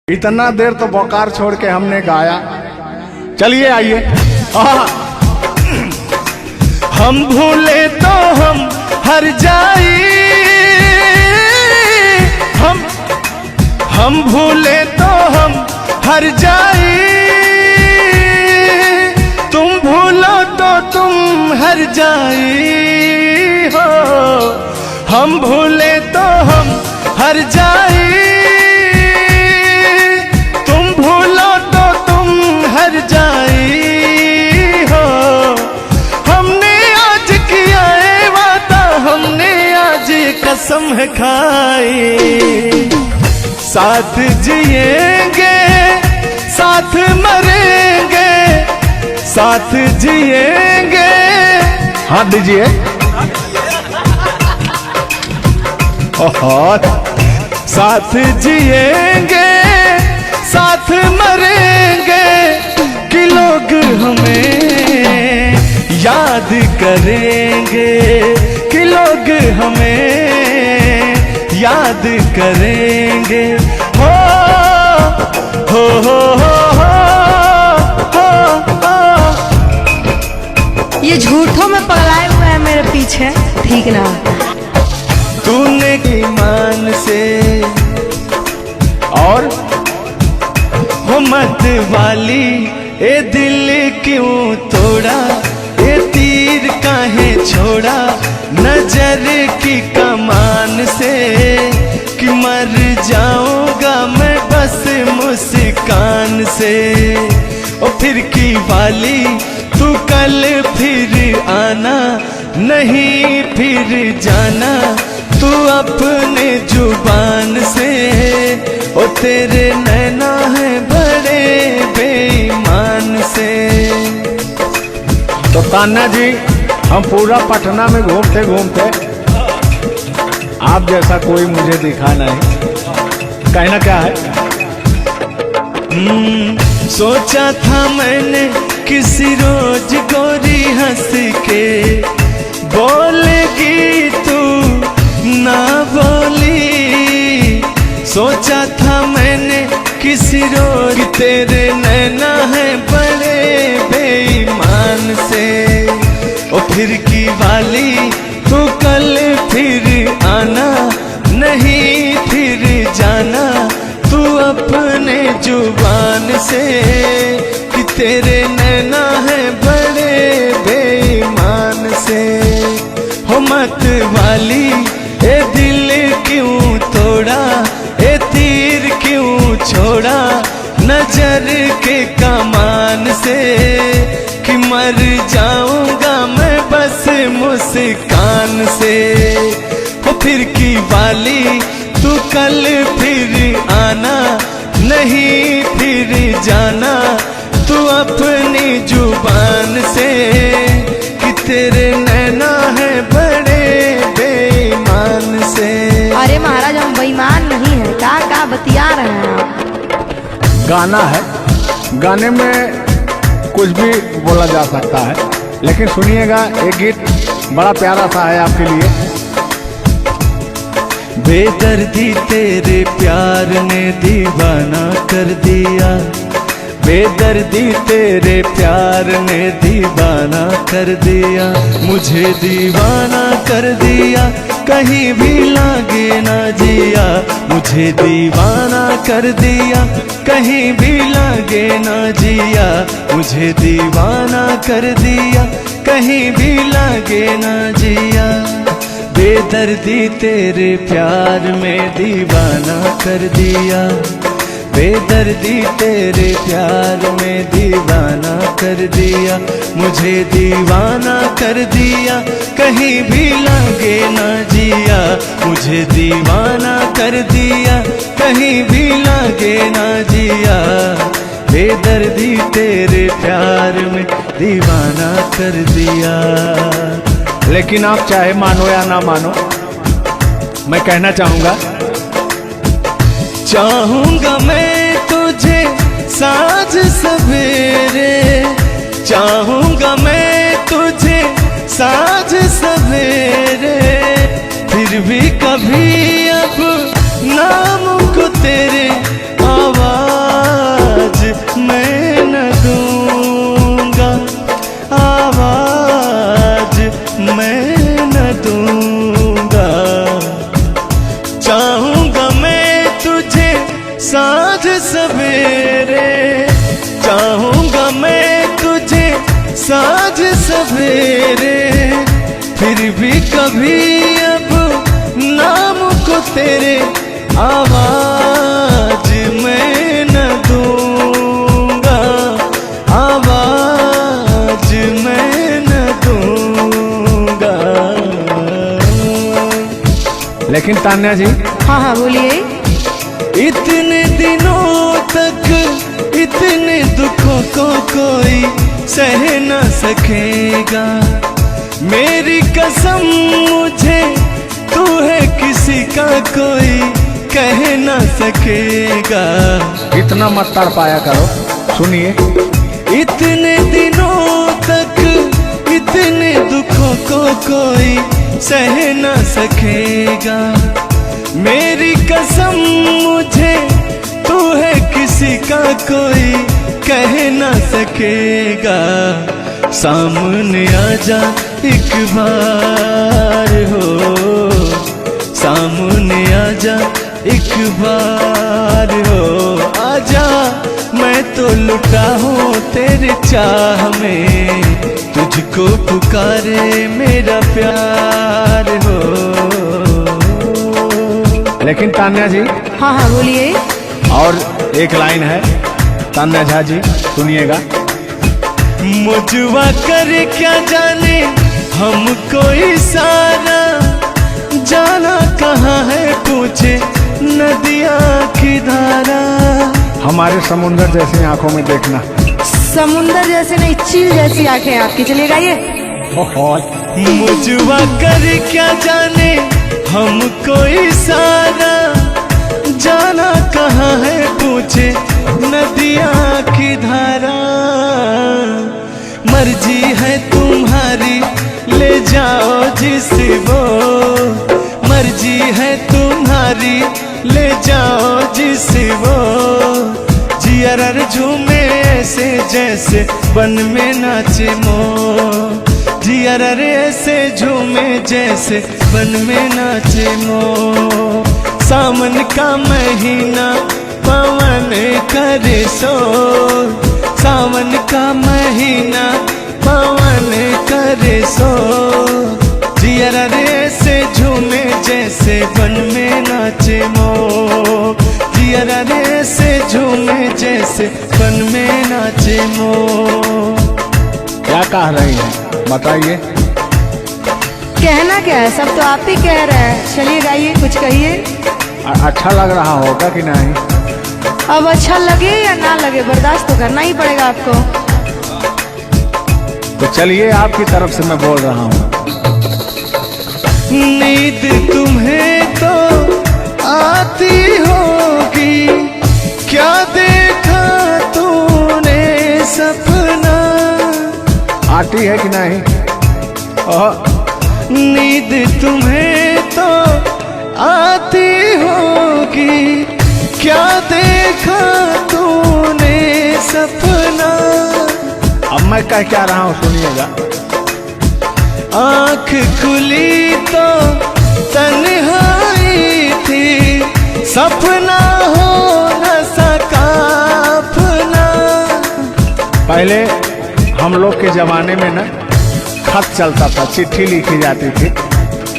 इतना देर तो बोकार छोड़ के हमने गाया। चलिए आइए। हम भूले तो हम हर जाई, हम भूले तो हम हर जाई, तुम भूलो तो तुम हर जाई हो। हम भूले तो हम हर जाई, तुम भूलो तो तुम हर जाई हो। हमने आज किया है वादा, हमने आज कसम है खाई, साथ जिएंगे साथ मरेंगे, साथ जिएंगे। हाथ दीजिए। साथ जिएंगे साथ मरेंगे, कि लोग हमें याद करेंगे, कि लोग हमें याद करेंगे। हो हो हो हो हो हो। ये झूठों में पगलाए हुए हैं मेरे पीछे, ठीक ना। तूने ईमान से और हो मत वाली, ए दिल क्यों तोड़ा, ए तीर काहे छोड़ा, नजर की कमान से, कि मर जाऊंगा मैं बस मुस्कान से। ओ फिर की वाली तू कल फिर आना, नहीं फिर जाना तू अपने जुबान से। ओ तेरे नैना है बड़े बेईमान से। तो तान्या जी, हम पूरा पटना में घूमते घूमते आप जैसा कोई मुझे दिखा नहीं। कहना क्या है? सोचा था मैंने किसी रोज गोरी हंस के बोलेगी तू ना बोली। सोचा था मैंने किसी रोज, तेरे नैना है बड़े बेईमान से। ओ फिर की वाली तू कल फिर आना, नहीं फिर जाना तू अपने जुबान से, कि तेरे नैना है बड़े बेईमान से। हो मत वाली, ए दिल क्यों तोड़ा, ए तीर क्यों छोड़ा, नजर के कमान से, कि मर जाऊंगा मैं बस मुस्कान से। हो फिर की वाली तू कल फिर आना, नहीं फिर जाना तू अपनी जुबान से, कि तेरे नैना है बड़े बेईमान से। अरे महाराज, हम बेईमान नहीं है, का बतिया रहे हैं आप। गाना है, गाने में कुछ भी बोला जा सकता है, लेकिन सुनिएगा, एक गीत बड़ा प्यारा सा है आपके लिए। बेदर्दी तेरे प्यार ने दीवाना कर दिया, बेदर्दी तेरे प्यार ने दीवाना कर दिया, मुझे दीवाना कर दिया, कहीं भी लागे ना जिया, मुझे दीवाना कर दिया, कहीं भी लागे ना जिया, मुझे दीवाना कर दिया, कहीं भी लागे ना जिया। बेदर्दी तेरे प्यार में दीवाना कर दिया, बेदर्दी तेरे प्यार में दीवाना कर दिया, मुझे दीवाना कर दिया, कहीं भी लागे ना जिया, मुझे दीवाना कर दिया, कहीं भी लागे ना जिया। बेदर्दी तेरे प्यार में दीवाना कर दिया। लेकिन आप चाहे मानो या ना मानो, मैं कहना चाहूंगा, चाहूंगा मैं तुझे साँझ सवेरे, चाहूंगा मैं तुझे साँझ सवेरे, फिर भी कभी अब नाम को तेरे आवाज साँझ सवेरे, चाहूंगा मैं तुझे साँझ सवेरे, फिर भी कभी अब नाम को तेरे आवाज मैं न दूंगा, आवाज मैं न दूंगा। लेकिन तान्या जी, हाँ हाँ बोलिए। इतने दिनों तक इतने दुखों को कोई सह न सकेगा, मेरी कसम मुझे तू है किसी का कोई कह न सकेगा। इतना मत तड़पाया करो, सुनिए। इतने दिनों तक इतने दुखों को कोई सह न सकेगा, मेरी कसम मुझे तू है किसी का कोई कह न सकेगा। सामने आजा एक बार हो, सामने आजा एक बार हो, आजा मैं तो लुटा हूँ तेरे चाह में, तुझको पुकारे मेरा प्यार हो। लेकिन तान्या जी, हाँ हाँ बोलिए। और एक लाइन है, तान्या झा जी सुनिएगा। मुझवा करे क्या जाने हमको इशारा, जाना कहाँ है पूछे नदिया की धारा। हमारे समुंदर जैसी आंखों में देखना। समुंदर जैसे नहीं, चील जैसी आंखें आपकी। चलिएगा ये। मुझवा करे क्या जाने हमको इशारा, जाना कहाँ है पूछे नदिया की धारा। मर्जी है तुम्हारी ले जाओ जिस वो, मर्जी है तुम्हारी ले जाओ जिस वो, जियर झूमे ऐसे जैसे बन में नाचे मो, जियर ऐसे झूमे जैसे बन में नाचे मो। सावन का महीना पवन करे सो, सावन का महीना पवन करे सो, जियर ऐसे झूमे जैसे बन में नाचे मो, जियर ऐसे झूमे जैसे बन में नाचे मो। क्या कह रही हैं बताइए। कहना क्या है, सब तो आप ही कह रहे हैं। चलिए गाइए, कुछ कहिए। अच्छा लग रहा होगा कि नहीं? अब अच्छा लगे या ना लगे, बर्दाश्त तो करना ही पड़ेगा आपको। तो चलिए, आपकी तरफ से मैं बोल रहा हूँ। नींद तुम्हें तो आती होगी, क्या देखा तूने सपना। आती है कि नहीं? नींद तुम्हें तो आती होगी, क्या देखा तूने सपना। अब मैं कह क्या रहा हूँ सुनिएगा। आँख खुली तो तन्हाई थी, सपना हो न सका अपना। पहले हम लोग के जमाने में ना खत चलता था, चिट्ठी लिखी जाती थी,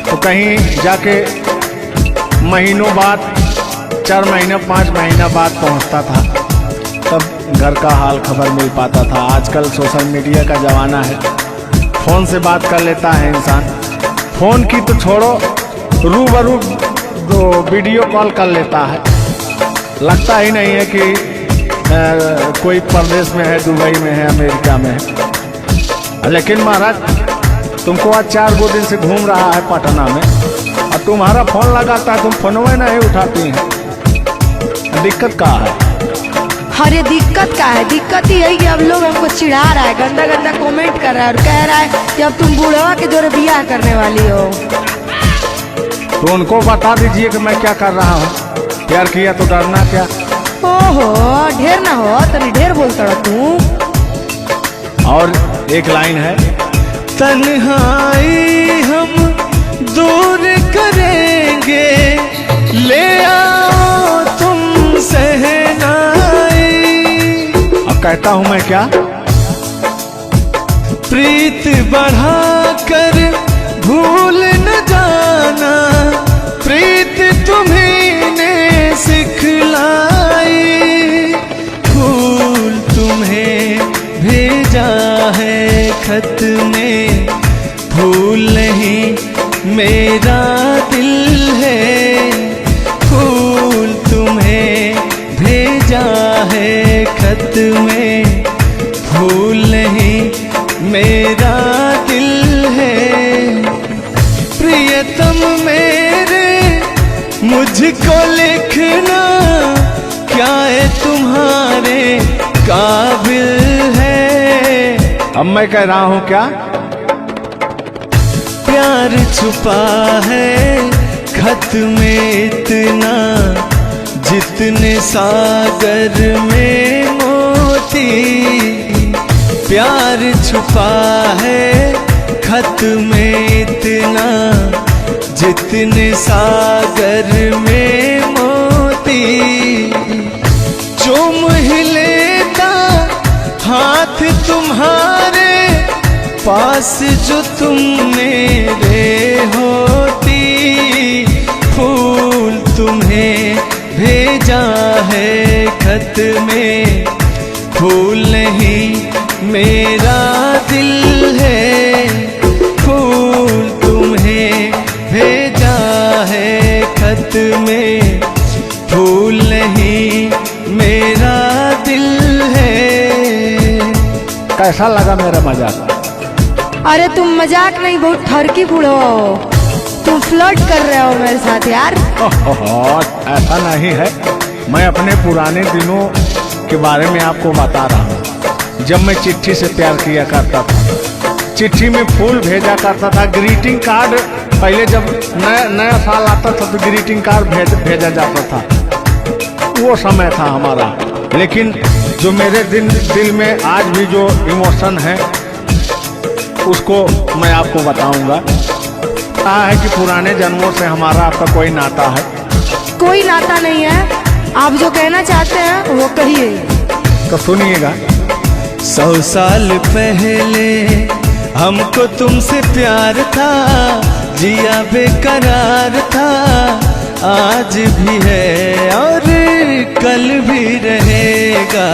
तो कहीं जाके महीनों बाद, 4 महीना 5 महीना बाद पहुंचता था, तब घर का हाल खबर मिल पाता था। आजकल सोशल मीडिया का ज़माना है, फ़ोन से बात कर लेता है इंसान। फ़ोन की तो छोड़ो, रूबरू वीडियो कॉल कर लेता है। लगता ही नहीं है कि कोई परदेश में है, दुबई में है, अमेरिका में है। लेकिन महाराज, तुमको आज 4 दिन से घूम रहा है पटना में, और तुम्हारा फ़ोन लगाता है, तुम फोनवे नहीं उठाती हैं। दिक्कत क्या है? अरे दिक्कत क्या है? दिक्कत ही है कि अब लोग हमको चिढ़ा रहा है, गंदा गंदा कमेंट कर रहा है और कह रहा है कि अब तुम बूढ़वा के जोरे बियाह करने वाली हो। तो उनको बता दीजिए कि मैं क्या कर रहा हूँ। प्यार किया तो डरना क्या? ओहो, ढेर ना हो, तनी ढेर बोलता रहा तू। और एक लाइन है, तन्हाई हम दूर करेंगे, ले आओ तुम सह कहता हूं मैं क्या? प्रीत बढ़ाकर भूल न जाना, प्रीत तुम्हीं ने सिखलाई। फूल तुम्हें भेजा है खत में, फूल नहीं मेरा दिल है। फूल तुम्हें भेजा है खत में, फूल नहीं मेरा दिल है। प्रियतम मेरे मुझको लिखना, क्या है तुम्हारे काबिल है। अब मैं कह रहा हूं क्या? प्यार छुपा है खत में इतना, जितने सागर में मोती। प्यार छुपा है खत में इतना, जितने सागर में मोती। चूम ही लेता हाथ तुम्हारे, पास जो तुम मेरे होती। फूल तुम्हें भेजा है खत में, फूल नहीं मेरा दिल है। फूल तुम्हें भेजा है खत में, फूल नहीं मेरा दिल है। कैसा लगा मेरा मजाक? अरे तुम मजाक नहीं, बहुत ठरकी बूढ़ो हो। तुम फ्लर्ट कर रहे हो मेरे साथ यार। ऐसा नहीं है, मैं अपने पुराने दिनों के बारे में आपको बता रहा हूँ। जब मैं चिट्ठी से प्यार किया करता था, चिट्ठी में फूल भेजा करता था, ग्रीटिंग कार्ड। पहले जब नया साल आता था तो ग्रीटिंग कार्ड भेजा जाता था, वो समय था हमारा। लेकिन जो मेरे दिल में आज भी जो इमोशन है, उसको मैं आपको बताऊंगा। कहा है कि पुराने जन्मों से हमारा आपका कोई नाता है। कोई नाता नहीं है, आप जो कहना चाहते हैं वो कहिए। तो सुनिएगा। 100 साल पहले हमको तुमसे प्यार था, जिया बेकरार था। आज भी है और कल भी रहेगा,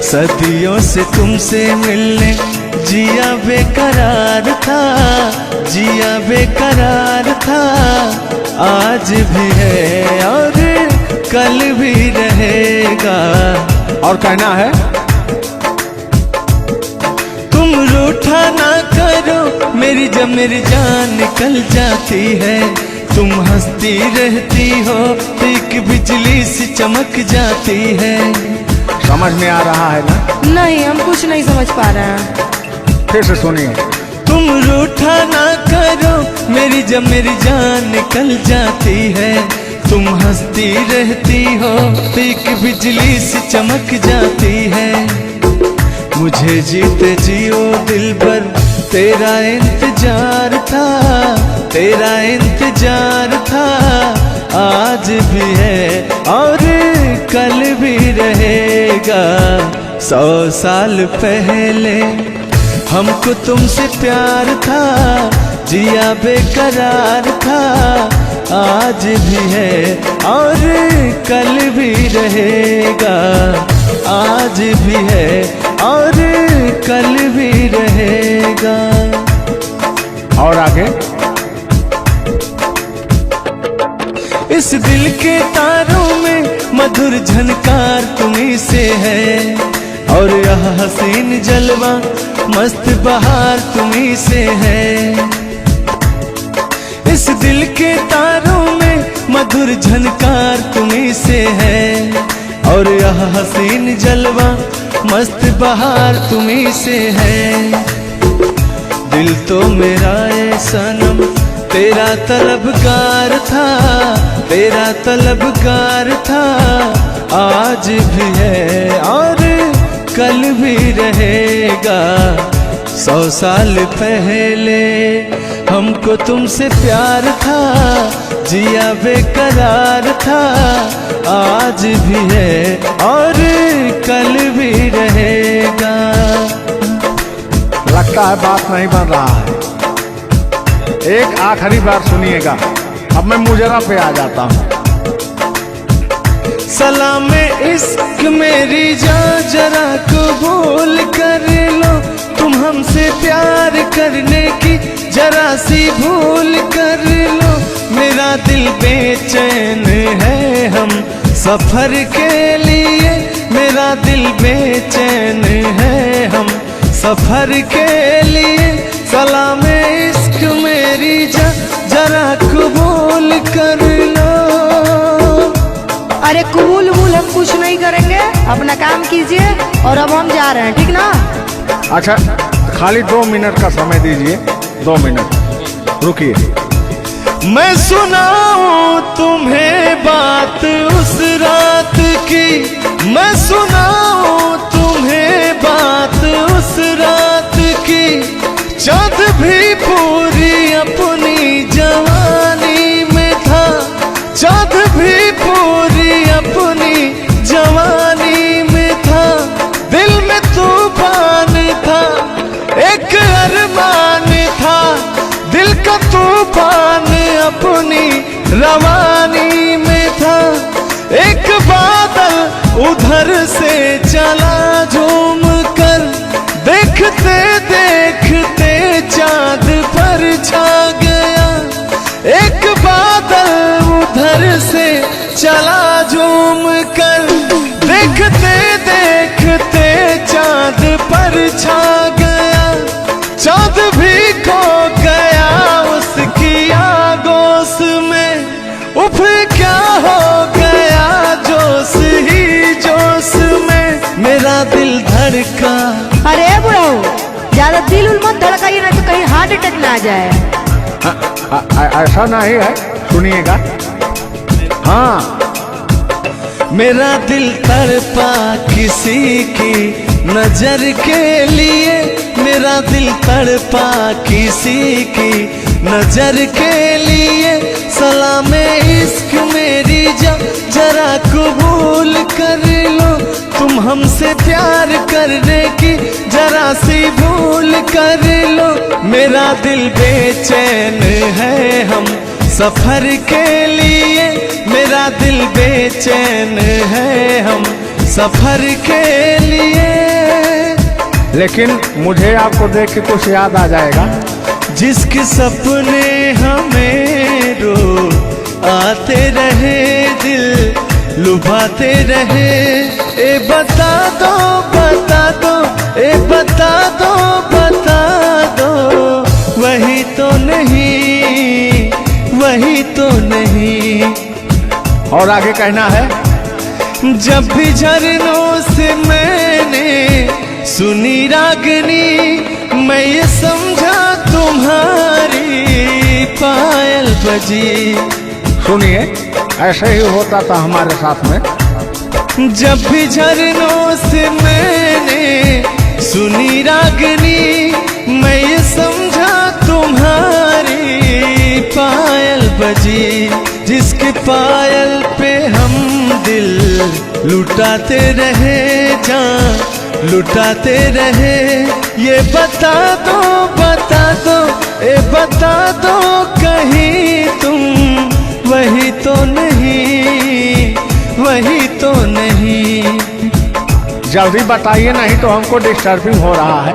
सदियों से तुमसे मिलने जिया बेकरार था, जिया बेकरार था। आज भी है और कल भी रहेगा। और कहना है, तुम रूठा ना करो मेरी, जब मेरी जान निकल जाती है। तुम हंसती रहती हो, एक बिजली सी चमक जाती है। समझ में आ रहा है ना? नहीं, हम कुछ नहीं समझ पा रहे हैं। फिर से सुनिए। तुम रूठा ना करो मेरी, जब मेरी जान निकल जाती है। तुम हंसती रहती हो, एक बिजली सी चमक जाती है। मुझे जीते जियो दिल भर तेरा इंतजार था, तेरा इंतजार था। आज भी है और कल भी रहेगा। 100 साल पहले हमको तुमसे प्यार था, जिया बेकरार था। आज भी है और कल भी रहेगा। आज भी है और कल भी रहेगा। और आगे, इस दिल के तारों में मधुर झनकार तुम्हीं से है, और यह हसीन जलवा मस्त बहार तुम्हीं से है। इस दिल के तारों में मधुर झनकार तुम्हीं से है, और यह हसीन जलवा मस्त बहार तुम्हीं से है। दिल तो मेरा है सनम तेरा तलबगार था, तेरा तलबगार था। आज भी है और कल भी रहेगा। 100 साल पहले हमको तुमसे प्यार था, जिया बेकरार था। आज भी है और कल भी रहेगा। लगता है बात नहीं बन रहा है। एक आखिरी बार सुनिएगा, अब मैं मुजरा पे आ जाता हूँ। सलाम इश्क मेरी जान जरा कबूल कर लो, तुम हमसे प्यार करने की जरा सी भूल कर लो। मेरा दिल बेचैन है हम सफर के लिए, मेरा दिल बेचैन है हम सफर के लिए। सलाम इश्क मेरी जरा कबूल कर लो। अरे कबूल वबूल हम कुछ नहीं करेंगे, अपना काम कीजिए और अब हम जा रहे हैं, ठीक ना? अच्छा, खाली 2 मिनट का समय दीजिए, 2 मिनट रुकिए। मैं सुनाऊं तुम्हें बात उस रात की, मैं सुनाऊं तुम्हें बात उस रात की। चाँद भी पूरी अपनी जवानी में था, चाँद भी पूरी अपनी जवानी में था। दिल में तूफान था, एक अरमान था, दिल का तूफान अपनी रवानी में था। एक बादल उधर से चला झूम कर, देखते देखते चाँद पर छा गया। एक बादल उधर से चला झूम कर, देखते देखते चाँद पर छा गया। चाँद भी खो गया उसकी आगोश में, उफ क्या हो गया जोश ही जोश में। मेरा दिल धड़का। अरे बुढ़ाऊ, ज्यादा दिल उल मत धड़काइए ना तो कहीं हार्ट अटैक ना आ जाए। ऐसा नहीं है, सुनिएगा। हाँ, मेरा दिल तड़पा किसी की नजर के लिए, मेरा दिल तड़पा किसी की नजर के लिए। सलाम इश्क मेरी जरा कबूल कर लो, तुम हमसे प्यार करने की जरा सी भूल कर लो। मेरा दिल बेचैन है हम सफर के लिए, मेरा दिल बेचैन है हम सफर के लिए। लेकिन मुझे आपको देख के कुछ याद आ जाएगा। जिसके सपने हमें रो आते रहे, दिल लुभाते रहे। ए बता दो बता दो, ए बता दो बता दो, वही तो नहीं, वही तो नहीं। और आगे कहना है, जब भी झरनों से मैंने सुनी रागनी, मैं ये समझा तुम्हारी पायल बजी। सुनिए, ऐसे ही होता था हमारे साथ में। जब भी झरनों से मैंने सुनी रागनी, मैं ये समझा तुम्हारी पायल बजी। जिसके पायल पे हम दिल लुटाते रहे, जान लुटाते रहे। ये बता दो बता दो, ए बता दो कहीं तुम वही तो नहीं, वही तो नहीं। जल्दी बताइए, नहीं तो हमको डिस्टर्बिंग हो रहा है।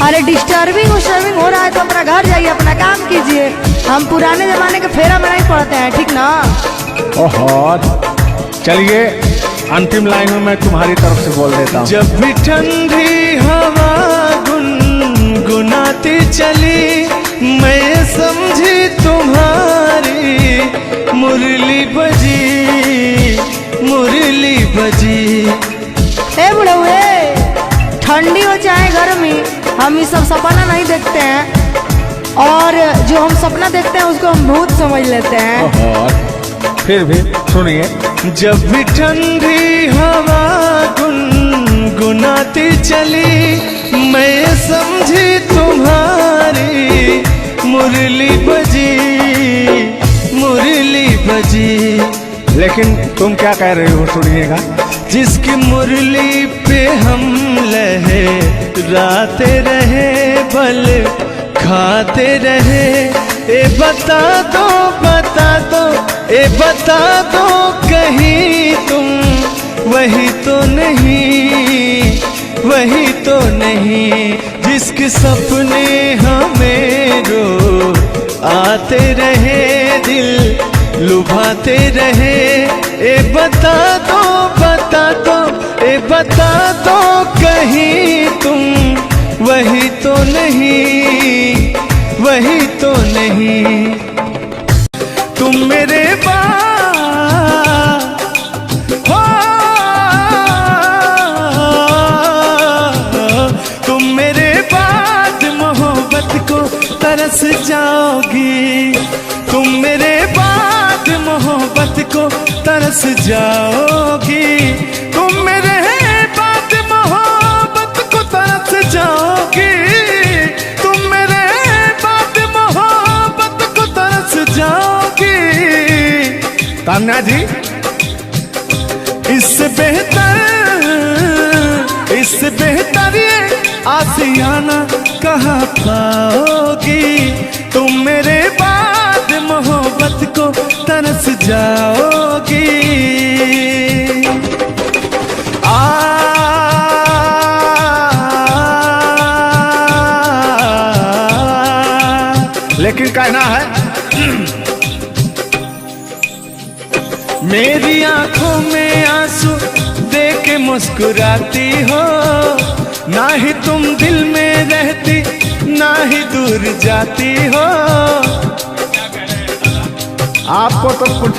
अरे डिस्टर्बिंग हो रहा है तो अपना घर जाइए, अपना काम कीजिए। हम पुराने जमाने के फेरा में नहीं पड़ते हैं, ठीक ना? ओहो, चलिए अंतिम लाइन में मैं तुम्हारी तरफ से बोल देता हूँ। जब भी ठंडी हवा गुनगुनाती चली, मैं समझी तुम्हारी मुरली बजी, मुरली बजी। ए बुढ़ऊ, ठंडी हो चाहे गर्मी, हम ये सब सपना नहीं देखते हैं, और जो हम सपना देखते हैं उसको हम भूत समझ लेते हैं। ओहो, फिर भी सुनिए। जब भी ठंडी हवा गुनगुनाती चली, मैं समझी तुम्हारी मुरली बजी, मुरली बजी। लेकिन तुम क्या कह रही हो, सुनिएगा। जिसकी मुरली पे हम लहराते रहे, बल खाते रहे। ए बता दो, बता दो, ए बता दो कहीं तुम वही तो नहीं, वही तो नहीं। जिसके सपने हमें रो आते रहे, दिल लुभाते रहे। ए बता दो, बता दो, ए बता दो कहीं तुम वही तो नहीं, वही तो नहीं। तुम मेरे हो, तुम मेरे बाद मोहब्बत को तरस जाओगी, तुम मेरे बाद मोहब्बत को तरस जाओगी, तुम मेरे बाद मोहब्बत को तरस जाओगी, तुम मेरे बाद मोहब्बत को तरस जाओगी। तान्या जी, इससे बेहतर ये आसियाना कहाँ पाओगी, तुम मेरे बाद मोहब्बत को तरस जाओगी। लेकिन कहना है मेरी आंखों में आंसू देख के मुस्कुराती हो, ना ही तुम दिल में रहती, ना ही दूर जाती हो। आपको तो कुछ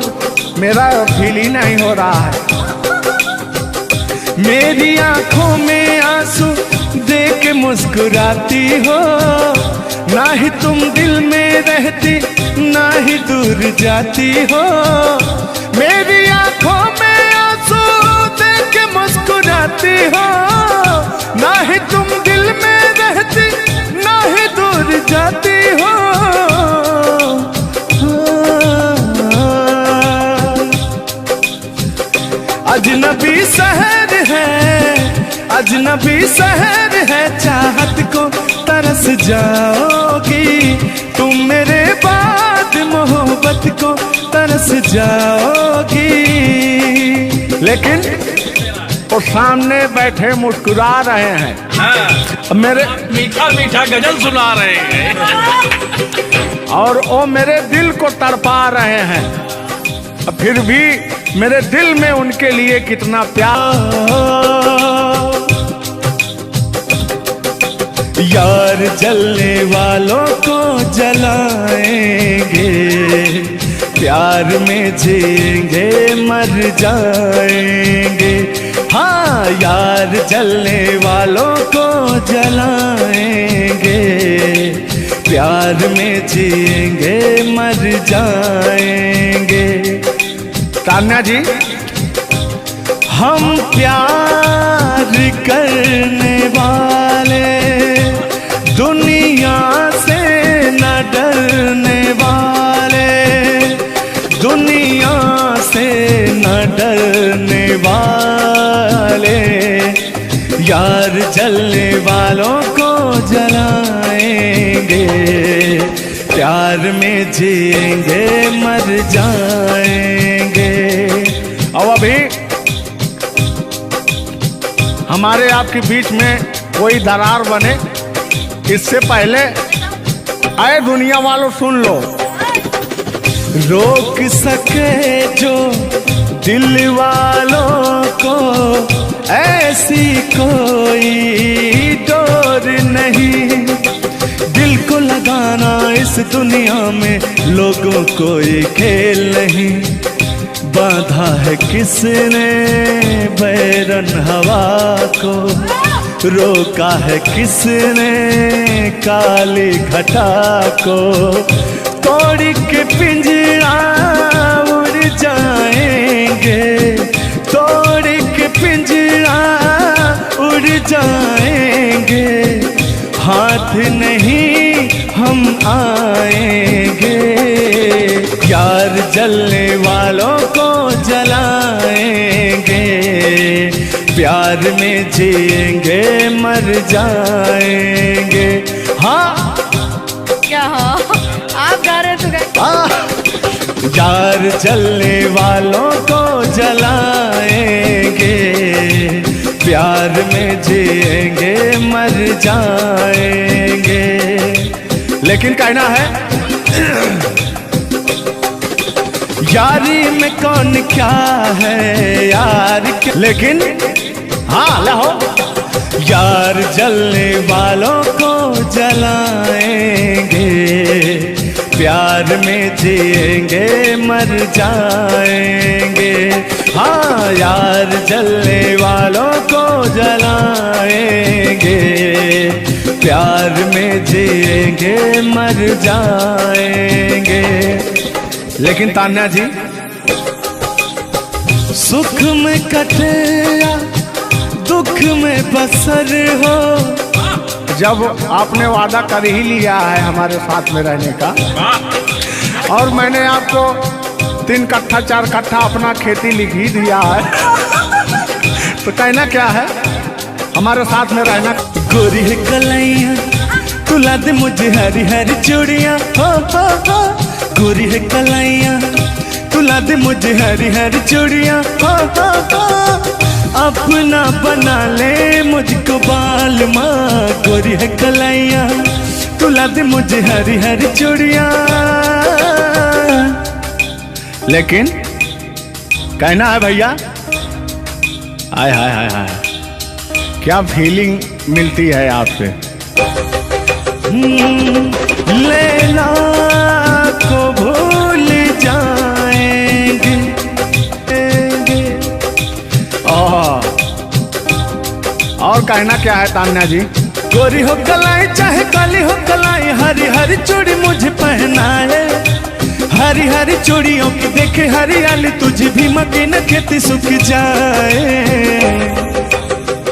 मेरा फील ही नहीं हो रहा है। मेरी आंखों में आंसू देख के मुस्कुराती हो, ना ही तुम दिल में रहती, ना ही दूर जाती हो। मेरी आंखों में आंसू देख के मुस्कुराती हो, ना ही तुम दिल में रहती, ना ही दूर जाती हो। अजनबी शहर है, अजनबी शहर है, चाहत को तरस जाओगी, तुम मेरे बाद मोहब्बत को तरस जाओगी। लेकिन वो सामने बैठे मुस्कुरा रहे हैं। हाँ, मेरे मीठा मीठा गजल सुना रहे हैं और वो मेरे दिल को तड़पा रहे हैं। फिर भी मेरे दिल में उनके लिए कितना प्यार। यार जलने वालों को जलाएंगे, प्यार में जिएंगे मर जाएंगे। हाँ, यार जलने वालों को जलाएंगे, प्यार में जिएंगे मर जाएंगे। तान्या जी, हम प्यार करने वाले दुनिया से न डरने वाले, दुनिया से न डरने वाले। यार जलने वालों को जलाएंगे, प्यार में जिएंगे मर जाएंगे। और अभी हमारे आपके बीच में कोई दरार बने इससे पहले आए दुनिया वालों सुन लो। रोक सके जो दिल वालों को ऐसी कोई डोर नहीं, दिल को लगाना इस दुनिया में लोगों को ये खेल नहीं। बांधा है किसने बैरन हवा को, रोका है किसने काली घटा को। तोड़ के पिंजरा उड़ जाएंगे, तोड़ के पिंजरा उड़ जाएंगे। हाथ नहीं हम आएंगे, यार जलने वालों को जलाएंगे। प्यार में जिएंगे मर जाएंगे। हाँ क्या हाँ आप गा रहे तो यार जलने वालों को जलाएंगे, प्यार में जिएंगे मर जाएंगे। लेकिन कहना है यारी में कौन क्या है यार क्या, लेकिन हाँ लहो यार जलने वालों को जलाएंगे, प्यार में जिएंगे मर जाएंगे। हाँ यार जलने वालों को जलाएंगे, प्यार में जिएंगे मर जाएंगे। लेकिन तान्या जी सुख में कटे या दुख में बसर हो, जब आपने वादा कर ही लिया है हमारे साथ में रहने का, और मैंने आपको 3 कट्ठा 4 कट्ठा अपना खेती लिख ही दिया है, तो कहना क्या है हमारे साथ में रहना। गोरी है कलाइया तुला दे मुझे हरी हरी चूड़ियाँ, हो गोरी है कलाइया तुला दे मुझे हरी हरी चूड़ियाँ, हो अपना बना ले मुझको बाल माँ। गोरी है कलाइया तुला दे मुझे हरी हरी चूड़ियाँ। लेकिन कहना है भैया, हाय हाय हाय हाय क्या फीलिंग मिलती है आपसे। लैला को भूल जाएंगे। और कहना क्या है तान्या जी। गोरी हो कलाई चाहे काली हो कलाई, हरी हरी चूड़ी मुझे पहनाए, हरी हरी चूड़ियों की देखे हरियाली, तुझे भी मके न खेती सूख जाए।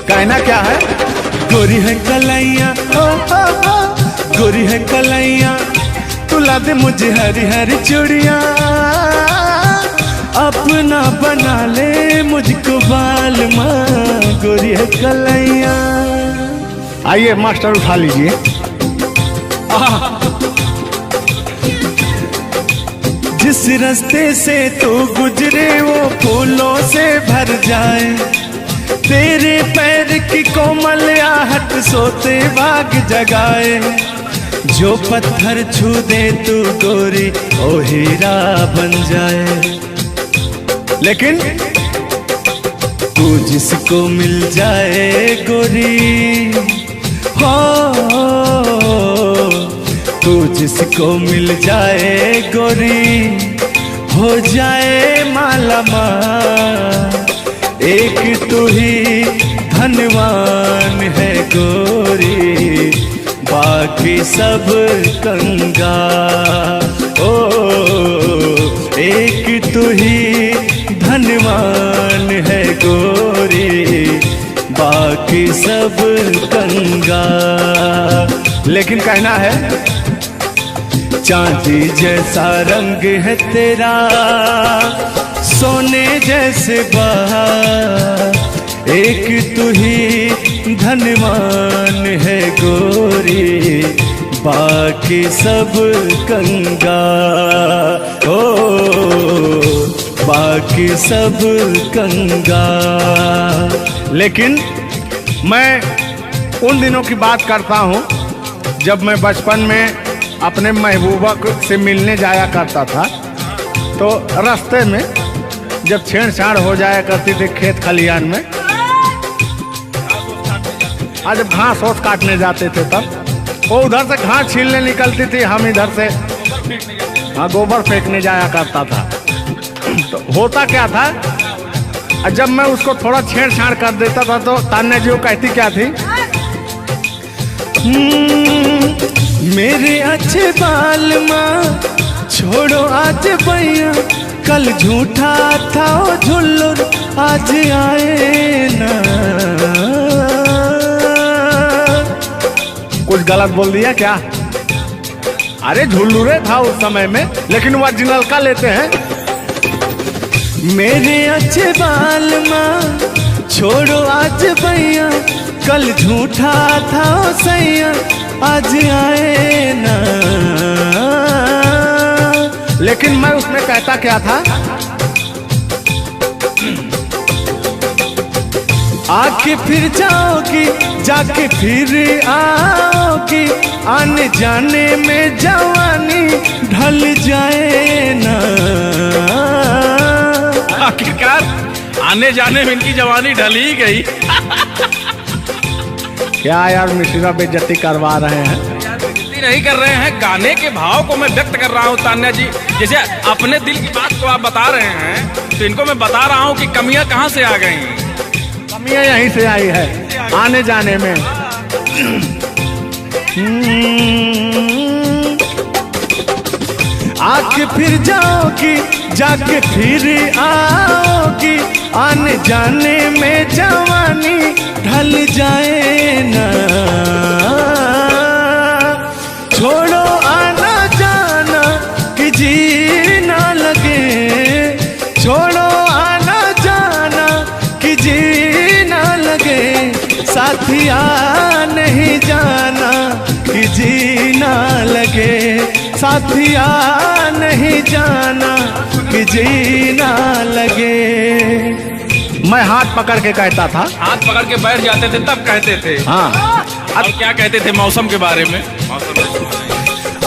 कहना क्या है गोरी है कलाइया गोरी है कलाइया तुला दे मुझे हरी हरी चूड़ियाँ, अपना बना ले मुझको बाल माँ। गोरी है कलाइया। आइए मास्टर उठा लीजिए। जिस रास्ते से तू गुजरे वो फूलों से भर जाए, तेरे पैर की कोमल आहट सोते भाग जगाए। जो पत्थर छू दे तू गोरी ओ हीरा बन जाए। लेकिन तू जिसको मिल जाए गोरी, हो तू जिसको मिल जाए गोरी, हो जाए माला माल। एक तू ही धनवान है गोरी, बाकी सब कंगाल। ओ एक तू ही धनवान है गोरी, बाकी सब कंगाल। लेकिन कहना है चांदी जैसा रंग है तेरा, सोने जैसे बहार। एक तू ही धनवान है गोरी, बाकी सब कंगाल। ओ बाकी सब कंगाल। लेकिन मैं उन दिनों की बात करता हूँ जब मैं बचपन में अपने महबूबा से मिलने जाया करता था, तो रास्ते में जब छेड़छाड़ हो जाया करती थी खेत खलिहान में, आज जब घास ओस काटने जाते थे तब वो उधर से घास छीलने निकलती थी, हम इधर से गोबर फेंकने जाया करता था। तो होता क्या था, जब मैं उसको थोड़ा छेड़छाड़ कर देता था तो तान्या जी वो कहती क्या थी, मेरे अच्छे बाल माँ छोड़ो आज भैया, कल झूठा था वो झुल्लुर आज आए ना। कुछ गलत बोल दिया क्या? अरे झुल्लुरे था उस समय में, लेकिन ओरिजिनल का लेते हैं। मेरे अच्छे बाल माँ छोड़ो आज भैया, कल झूठा था ओ सैया, आज आए ना। लेकिन मैं उसमें कहता क्या था, आके फिर जाओगी, जाके फिर आओगी, आने जाने में जवानी ढल जाए ना। आखिरकार आने जाने में इनकी जवानी ढल ही गई। क्या यार मिश्रा बेइज्जती करवा रहे हैं। बेइज्जती नहीं कर रहे हैं, गाने के भाव को मैं व्यक्त कर रहा हूँ तान्या जी। जैसे अपने दिल की बात को आप बता रहे हैं, तो इनको मैं बता रहा हूँ कि कमियां कहाँ से आ गई। कमियां यहीं से आई है आने जाने में। आके फिर जाओगी, जाके फिर आओगी, आने जाने में जवानी ढल जाए ना। छोड़ो आना जाना कि जी ना लगे, छोड़ो आना जाना कि जी ना लगे, साथिया नहीं जाना कि जी ना लगे, साथिया नहीं जाना कि जी ना लगे। मैं हाथ पकड़ के कहता था, हाथ पकड़ के बैठ जाते थे तब कहते थे। हाँ अब क्या कहते थे मौसम के बारे में?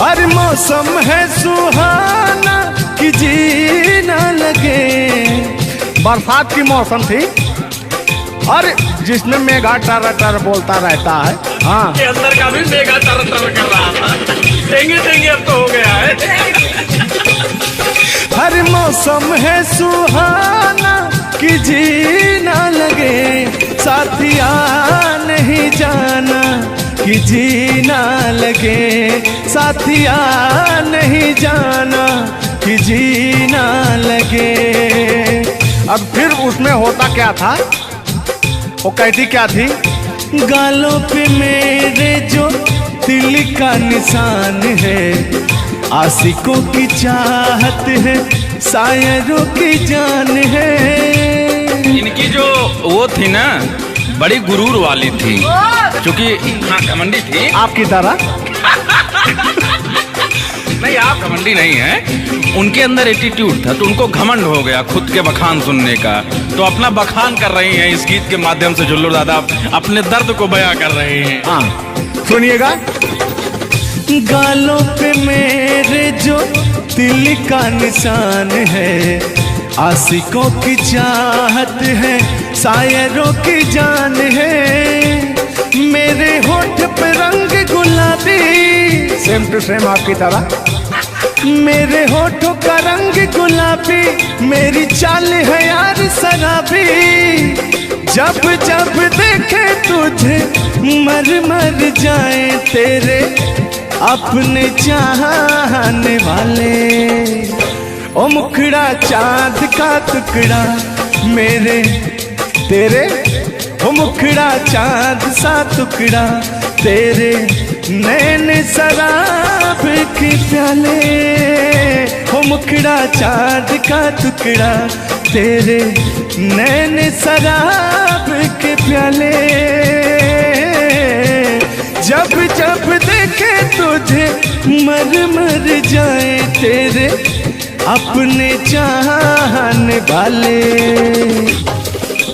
अरे मौसम है सुहाना कि जी ना लगे। बरसात की मौसम थी और जिसमें मेघा टर टर बोलता रहता है। हाँ के अंदर का भी मेघा तर तर कर रहा था। देंगे देंगे अब तो हो गया है। हर मौसम है सुहाना कि जी ना लगे, साथिया नहीं जाना कि जी ना लगे, साथिया नहीं जाना कि जी ना लगे। अब फिर उसमें होता क्या था, वो कहती क्या थी, गालों पे मेरे जो दिल का निशान है, आशिकों की चाहत है, शायरों की जान है। इनकी जो वो थी ना, बड़ी गुरूर वाली थी, क्योंकि हाँ घमंडी थी। आपकी तरह नहीं, आप घमंडी नहीं है, उनके अंदर एटीट्यूड था, तो उनको घमंड हो गया खुद के बखान सुनने का। तो अपना बखान कर रही हैं इस गीत के माध्यम से। जुल्लू दादा अपने दर्द को बयां कर रहे हैं। हाँ सुनिएगा। गालों पे मेरे जो दिल का निशान है, आशिकों की चाहत है, शायरों की जान है। मेरे होठ पे रंग गुलाबी, सेम टू सेम आपकी तरह। मेरे होठों का रंग गुलाबी, मेरी चाल है यार शराबी। जब जब देखे तुझे मर मर जाए तेरे अपने चाहने वाले। ओ मुखड़ा चांद का टुकड़ा मेरे तेरे, ओ मुखड़ा चांद सा टुकड़ा तेरे, नैन शराब के प्याले। ओ मुखड़ा चांद का टुकड़ा तेरे, नैन शराब के प्याले। जब जब देखे तुझे मर मर जाए तेरे अपने चाहने वाले।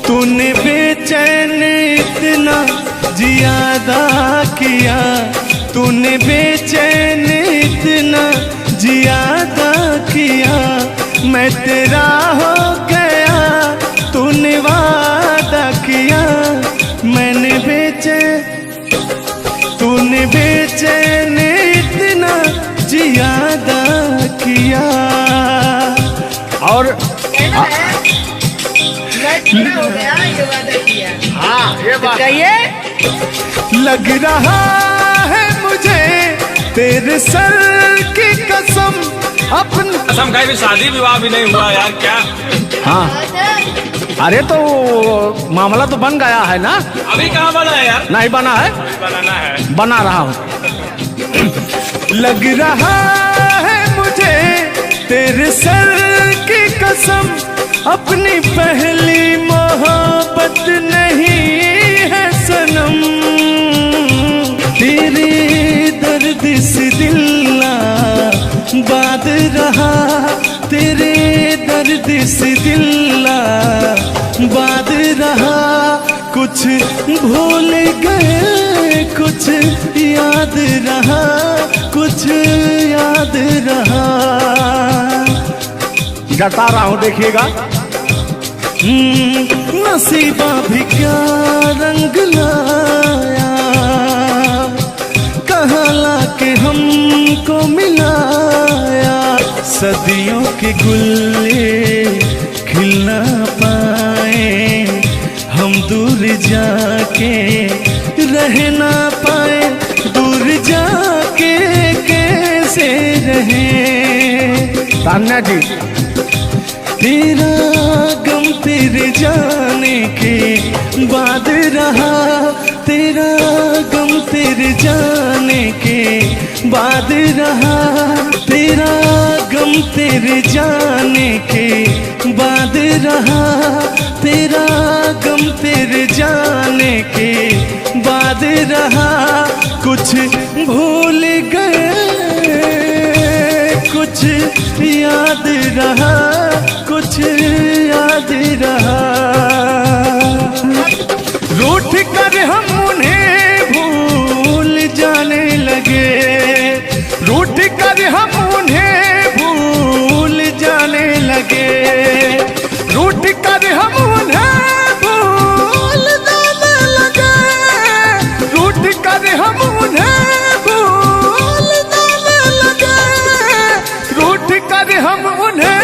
तूने बेचैन इतना जियादा किया, तूने बेचैन इतना जियादा किया, मैं तेरा हो गया तूने वादा किया। मैंने तूने बेचैन इतना जियादा किया। और हो गया ये वादा किया। हाँ ये बात कहिए। लग रहा है मुझे तेरे सर की कसम, अपन कसम खाई भी शादी विवाह भी नहीं हुआ यार, क्या? हाँ अरे तो मामला तो बन गया है ना। अभी कहाँ बना है यार? नहीं बना है, बनाना है। बना रहा हूँ। लग रहा है मुझे तेरे सर की कसम, अपनी पहली मोहब्बत नहीं है सनम, तेरे दर्द से दिल बाद रहा, तेरे दर्द से दिल बाद रहा। कुछ भूल गए कुछ याद रहा, कुछ याद रहा। जता रहा हूं देखिएगा। नसीबा भी क्या रंग लाया, कहाँ लाके हमको मिलाया। सदियों के गुल्ले खिल ना पाए, हम दूर जाके रह ना पाए, दूर जाके कैसे रहे। तान्या जी, तेरा गम तेरे जाने के बाद रहा, तेरा गम तेरे जाने के बाद रहा, तेरा गम तेरे जाने के बाद रहा, तेरा गम तेरे जाने के बाद रहा। कुछ भूल गए कुछ याद रहा, कुछ याद रहा। रूठ कर हम उन्हें भूल जाने लगे, रूठ कर हम उन्हें भूल जाने लगे, रूठ कर हम उन्हें भूल जाने लगे, रूठ कर हम उन्हें भूल जाने लगे, रूठ कर हम उन्हें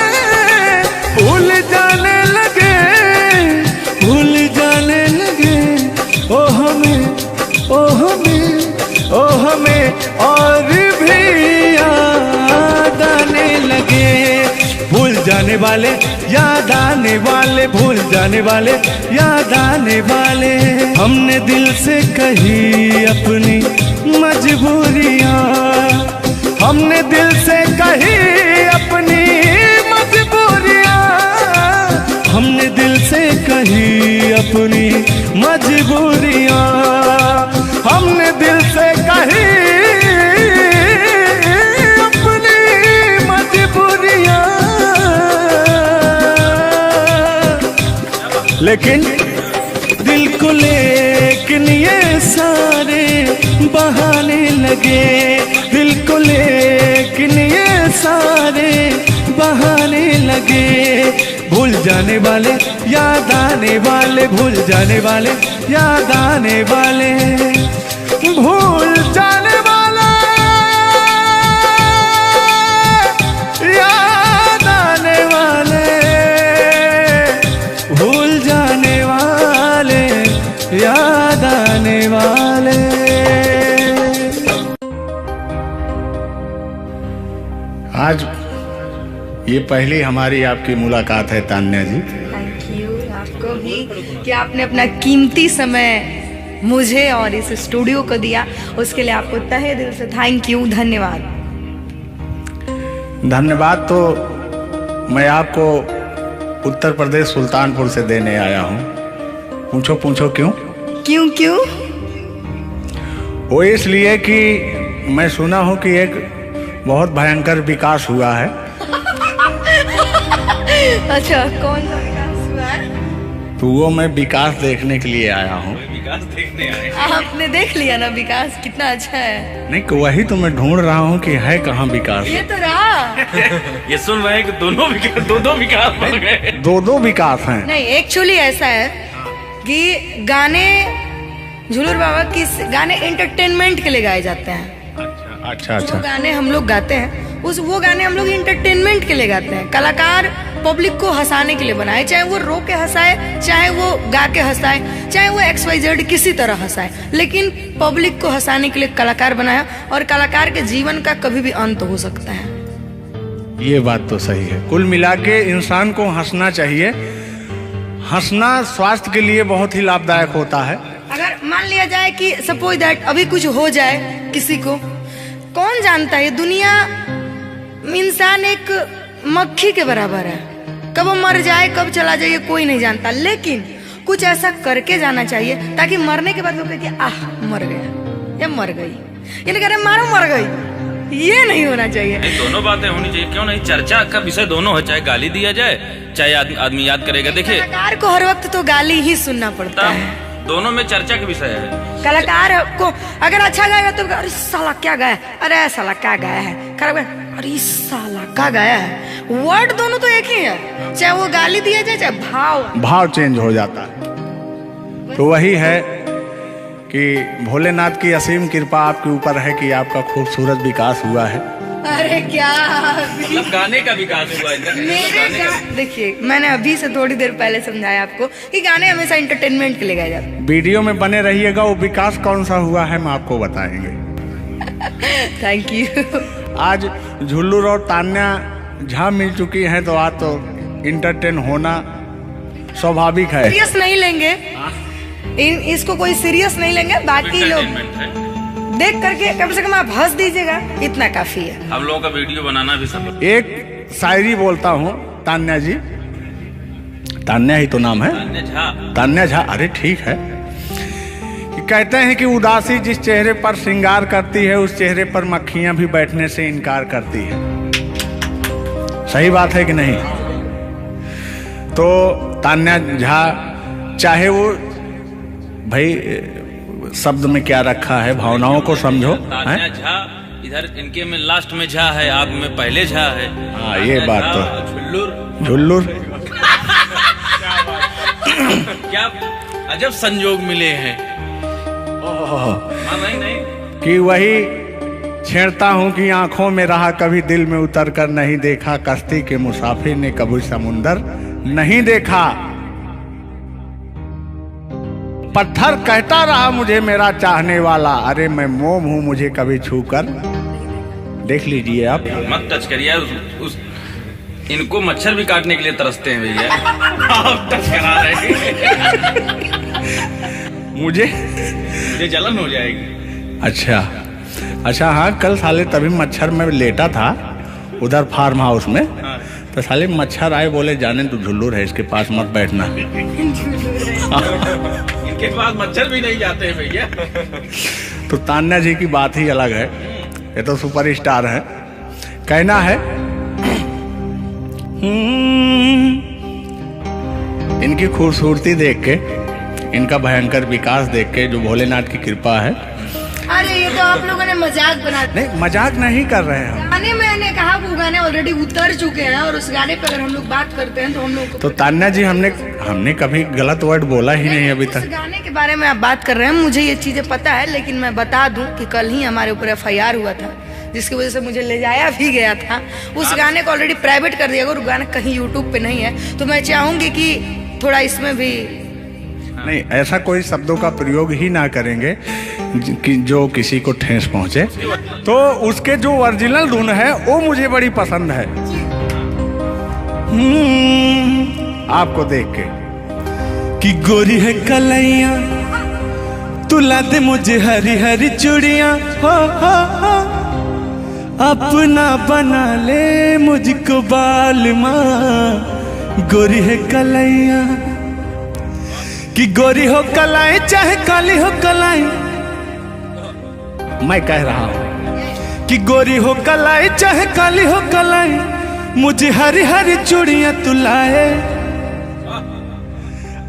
भूल जाने लगे, भूल जाने लगे। ओ हमें, ओ हमें, ओ हमें और भी याद आने लगे। भूल जाने वाले याद आने वाले, भूल जाने वाले याद आने वाले। हमने दिल से कही अपनी मजबूरियाँ, हमने दिल से कही अपनी मजबूरियाँ, हमने दिल से कही अपनी मजबूरियाँ, हमने दिल से कही अपनी मजबूरियाँ। लेकिन दिल को लेकिन ये सारे बहाने लगे, दिल को लेकिन ये सारे बहाने लगे। भूल जाने वाले याद आने वाले, भूल जाने वाले याद आने वाले, भूल जाने वाले याद आने वाले, भूल जाने वाले याद आने वाले। आज ये पहली हमारी आपकी मुलाकात है तान्या जी। थैंक यू आपको भी कि आपने अपना कीमती समय मुझे और इस स्टूडियो को दिया, उसके लिए आपको तहे दिल से थैंक यू, धन्यवाद। धन्यवाद तो मैं आपको उत्तर प्रदेश सुल्तानपुर से देने आया हूँ। पूछो पूछो क्यों? क्यों क्यों? वो इसलिए कि मैं सुना हूँ कि एक बहुत भयंकर विकास हुआ है। अच्छा, कौन सा विकास हुआ है? तो वो मैं विकास देखने के लिए आया हूँ। विकास देखने आए। आपने देख लिया ना विकास कितना अच्छा है? नहीं, वही तो मैं ढूंढ रहा हूँ कि है कहाँ विकास। ये तो रहा। ये सुन रहे हैं कि दोनों विकास, दो विकास बन गए। दो विकास हैं। नहीं, एक्चुअली ऐसा है कि गाने झूलूर बाबा की गाने एंटरटेनमेंट के लिए गाए जाते हैं। अच्छा जो गाने हम लोग गाते हैं वो गाने हम लोग इंटरटेनमेंट के लिए गाते हैं। कलाकार पब्लिक को हंसाने के लिए बनाए, चाहे वो रो के हंसाए, चाहे वो गा के हंसाए, चाहे वो XYZ किसी तरह हंसाए, लेकिन पब्लिक को हंसाने के लिए कलाकार बनाया। और कलाकार के जीवन का कभी भी अंत हो सकता है। ये बात तो सही है। कुल मिला के इंसान को हंसना चाहिए। हंसना स्वास्थ्य के लिए बहुत ही लाभदायक होता है। अगर मान लिया जाए कि सपोज दैट अभी कुछ हो जाए किसी को, कौन जानता है दुनिया इंसान एक मक्खी के बराबर है, कब वो मर जाए कब चला जाए कोई नहीं जानता, लेकिन कुछ ऐसा करके जाना चाहिए ताकि मरने के बाद लोग कहे कि आह मर गया या मर गई, ये नहीं कह रहे मारो मर गई, ये नहीं होना चाहिए। दोनों बातें होनी चाहिए, क्यों नहीं? चर्चा का विषय दोनों है, चाहे गाली दिया जाए चाहे आदमी याद करेगा। देखिए कलाकार को हर वक्त तो गाली ही सुनना पड़ता है, दोनों में चर्चा का विषय है। कलाकार को अगर अच्छा गाएगा तो अरे साला क्या गाया, अरे साला क्या गाया है, खराब गाया, अरे साला क्या गाया है। वर्ड दोनों तो एक ही है, चाहे वो गाली दिया जाए चाहे भाव चेंज हो जाता है। तो वही है कि भोलेनाथ की असीम कृपा आपके ऊपर है कि आपका खूबसूरत विकास हुआ है। अरे क्या मतलब गाने का विकास हुआ है। देखिए मैंने अभी से थोड़ी देर पहले समझाया आपको कि गाने हमेशा एंटरटेनमेंट के लिए गाए जाते हैं। वीडियो में बने रहिएगा, वो विकास कौन सा हुआ है हम आपको बताएंगे। Thank you. आज झुल्लू और तान्या झा मिल चुकी हैं, तो आज तो इंटरटेन होना स्वाभाविक है। सीरियस नहीं लेंगे, इसको कोई सीरियस नहीं लेंगे, बाकी लोग देख करके कम से कम आप हंस दीजिएगा, इतना काफी है। हम लोगों का वीडियो बनाना भी सब। एक शायरी बोलता हूँ तान्या जी, तान्या ही तो नाम है, तान्या झा। अरे ठीक है। कि कहते हैं कि उदासी जिस चेहरे पर श्रृंगार करती है उस चेहरे पर मक्खियां भी बैठने से इनकार करती है। सही बात है कि नहीं? तो तान्या झा, चाहे वो भाई शब्द में क्या रखा है, भावनाओं को समझो। तान्या झा इधर इनके में लास्ट में झा है, आप में पहले झा है। हाँ ये बात तो झुल्लुर क्या अजब संजोग मिले हैं। नहीं कि वही छेड़ता हूँ कि आंखों में रहा कभी दिल में उतर कर नहीं देखा, कश्ती के मुसाफिर ने कभी समुंदर नहीं देखा। पत्थर कहता रहा मुझे मेरा चाहने वाला, अरे मैं मोम हूँ मुझे कभी छूकर देख लीजिए आप। मत टच करिए इनको, मच्छर भी काटने के लिए तरसते हैं भैया। आप टच करा रहे मुझे जलन हो जाएगी। अच्छा हाँ, कल साले तभी मच्छर में लेटा था उधर फार्म हाउस में। हाँ। तो साले मच्छर आए, बोले जाने तू झुल्लू है, इसके पास मत बैठना। इनके पास मच्छर भी नहीं जाते हैं भैया। तो तान्या जी की बात ही अलग है, ये तो सुपरस्टार है। कहना है इनकी खूबसूरती देख के, इनका भयंकर विकास देख के, जो भोलेनाथ की कृपा है। अरे ये तो आप लोगों ने मजाक बना दिया। नहीं मजाक नहीं कर रहे हैं। गाने मैंने कहा वो गाने ऑलरेडी उतर चुके हैं और उस गाने पे अगर हम लोग बात करते हैं तो हम लोग तो तान्या जी हमने कभी गलत वर्ड बोला ही नहीं अभी तक। उस गाने के बारे में आप बात कर रहे हैं, मुझे ये चीजें पता है, लेकिन मैं बता दूं कि कल ही हमारे ऊपर FIR हुआ था जिसकी वजह से मुझे ले जाया भी गया था। उस गाने को ऑलरेडी प्राइवेट कर दिया, और गाना कहीं यूट्यूब पे नहीं है। तो मैं चाहूंगी कि थोड़ा इसमें भी नहीं, ऐसा कोई शब्दों का प्रयोग ही ना करेंगे कि जो किसी को ठेस पहुंचे। तो उसके जो ओरिजिनल धुन है वो मुझे बड़ी पसंद है। आपको देख के कि गोरी है कलैया तुला दे मुझे हरी हरी चूड़ियां, हो अपना बना ले मुझको बाल माँ। गोरी है कलैया कि गोरी हो कलाई चाहे काली हो कलाई, मैं कह रहा हूँ कि गोरी हो कलाई चाहे काली हो कलाई, मुझे हरी हरी चूड़ियां तू लाए।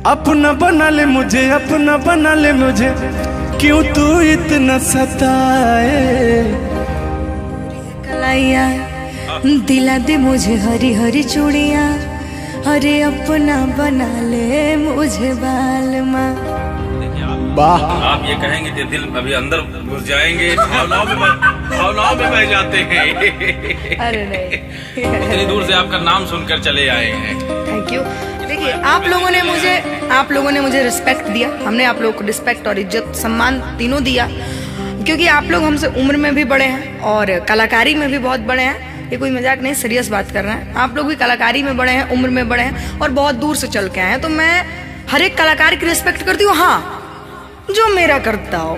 अपना बना ले मुझे, अपना बना ले मुझे, क्यों तू इतना सताए। कलाइया दिला दे मुझे हरी हरी चूड़ियां, अरे अपना बना ले मुझे बाल माँ। वाह, आप ये कहेंगे तो दिल अभी अंदर घुस जाएंगे, भावनाओं में बह जाते हैं। अरे नहीं, इतनी दूर से आपका नाम सुनकर चले आए हैं। Thank you. देखिए आप लोगों ने मुझे रिस्पेक्ट दिया, हमने आप लोगों को रिस्पेक्ट और इज्जत सम्मान तीनों दिया, क्योंकि आप लोग हमसे उम्र में भी बड़े हैं और कलाकारी में भी बहुत बड़े हैं। ये कोई मजाक नहीं, सीरियस बात कर रहे हैं। आप लोग भी कलाकारी में बड़े हैं, उम्र में बड़े हैं और बहुत दूर से चल के आए हैं। तो मैं हर एक कलाकार की रिस्पेक्ट करती हूँ, हाँ जो मेरा करता हो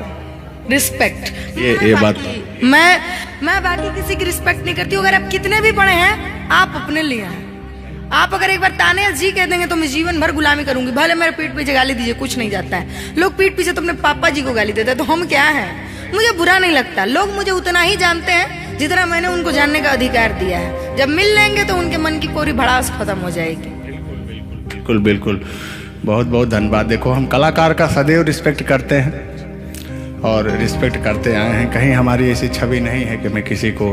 रिस्पेक्ट। ये बात मैं बाकी किसी की रिस्पेक्ट नहीं करती हूँ। अगर आप कितने भी बड़े हैं, आप अपने लिए हैं, आप अगर एक बार ताने जी कह देंगे तो मैं जीवन भर गुलामी करूंगी, भले मेरे पीठ पीछे गाली दीजिए, कुछ नहीं जाता है। लोग पीठ पीछे तो अपने पापा जी को गाली देते हैं, तो हम क्या हैं? मुझे बुरा नहीं लगता, लोग मुझे उतना ही जानते हैं जितना मैंने उनको जानने का अधिकार दिया है। जब मिल लेंगे तो उनके मन की पूरी भड़ास खत्म हो जाएगी। बिल्कुल बिल्कुल, बहुत बहुत धन्यवाद। देखो, हम कलाकार का सदैव रिस्पेक्ट करते हैं और रिस्पेक्ट करते आए हैं। कहीं हमारी ऐसी छवि नहीं है कि मैं किसी को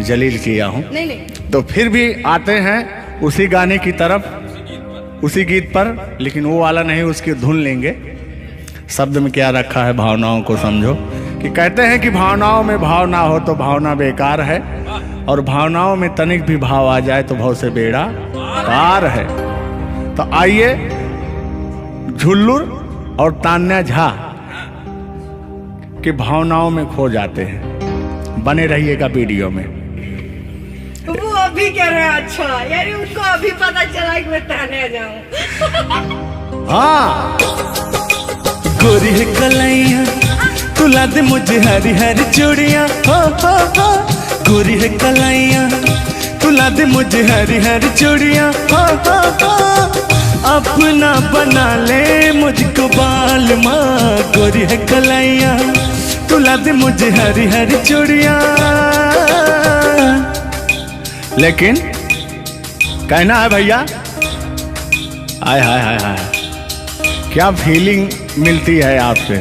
जलील किया हूँ। नहीं, तो फिर भी आते हैं उसी गाने की तरफ, उसी गीत पर, लेकिन वो वाला नहीं, उसकी धुन लेंगे। शब्द में क्या रखा है, भावनाओं को समझो। कि कहते हैं कि भावनाओं में भाव ना हो तो भावना बेकार है, और भावनाओं में तनिक भी भाव आ जाए तो भाव से बेड़ा पार है। तो आइए, झुल्लुर और तान्या झा की भावनाओं में खो जाते हैं। बने रहिएगा वीडियो में। वो अभी कह रहे हैं अच्छा, यानी उनको अभी पता चला कि मैं ताने जाऊं। हाँ, गोरी है कलाइया तुला दे मुझे हरी हरी चूड़ियां, हो। गोरी है कलाइया तुला दे मुझे हरी हरी चूड़ियां, हो। अपना बना ले मुझको बाल माँ। गोरी है कलाइया तुला दे मुझे हरी हरी चूड़ियां। लेकिन कहना है भैया, हाय हाय हाय हाय, क्या फीलिंग मिलती है आपसे।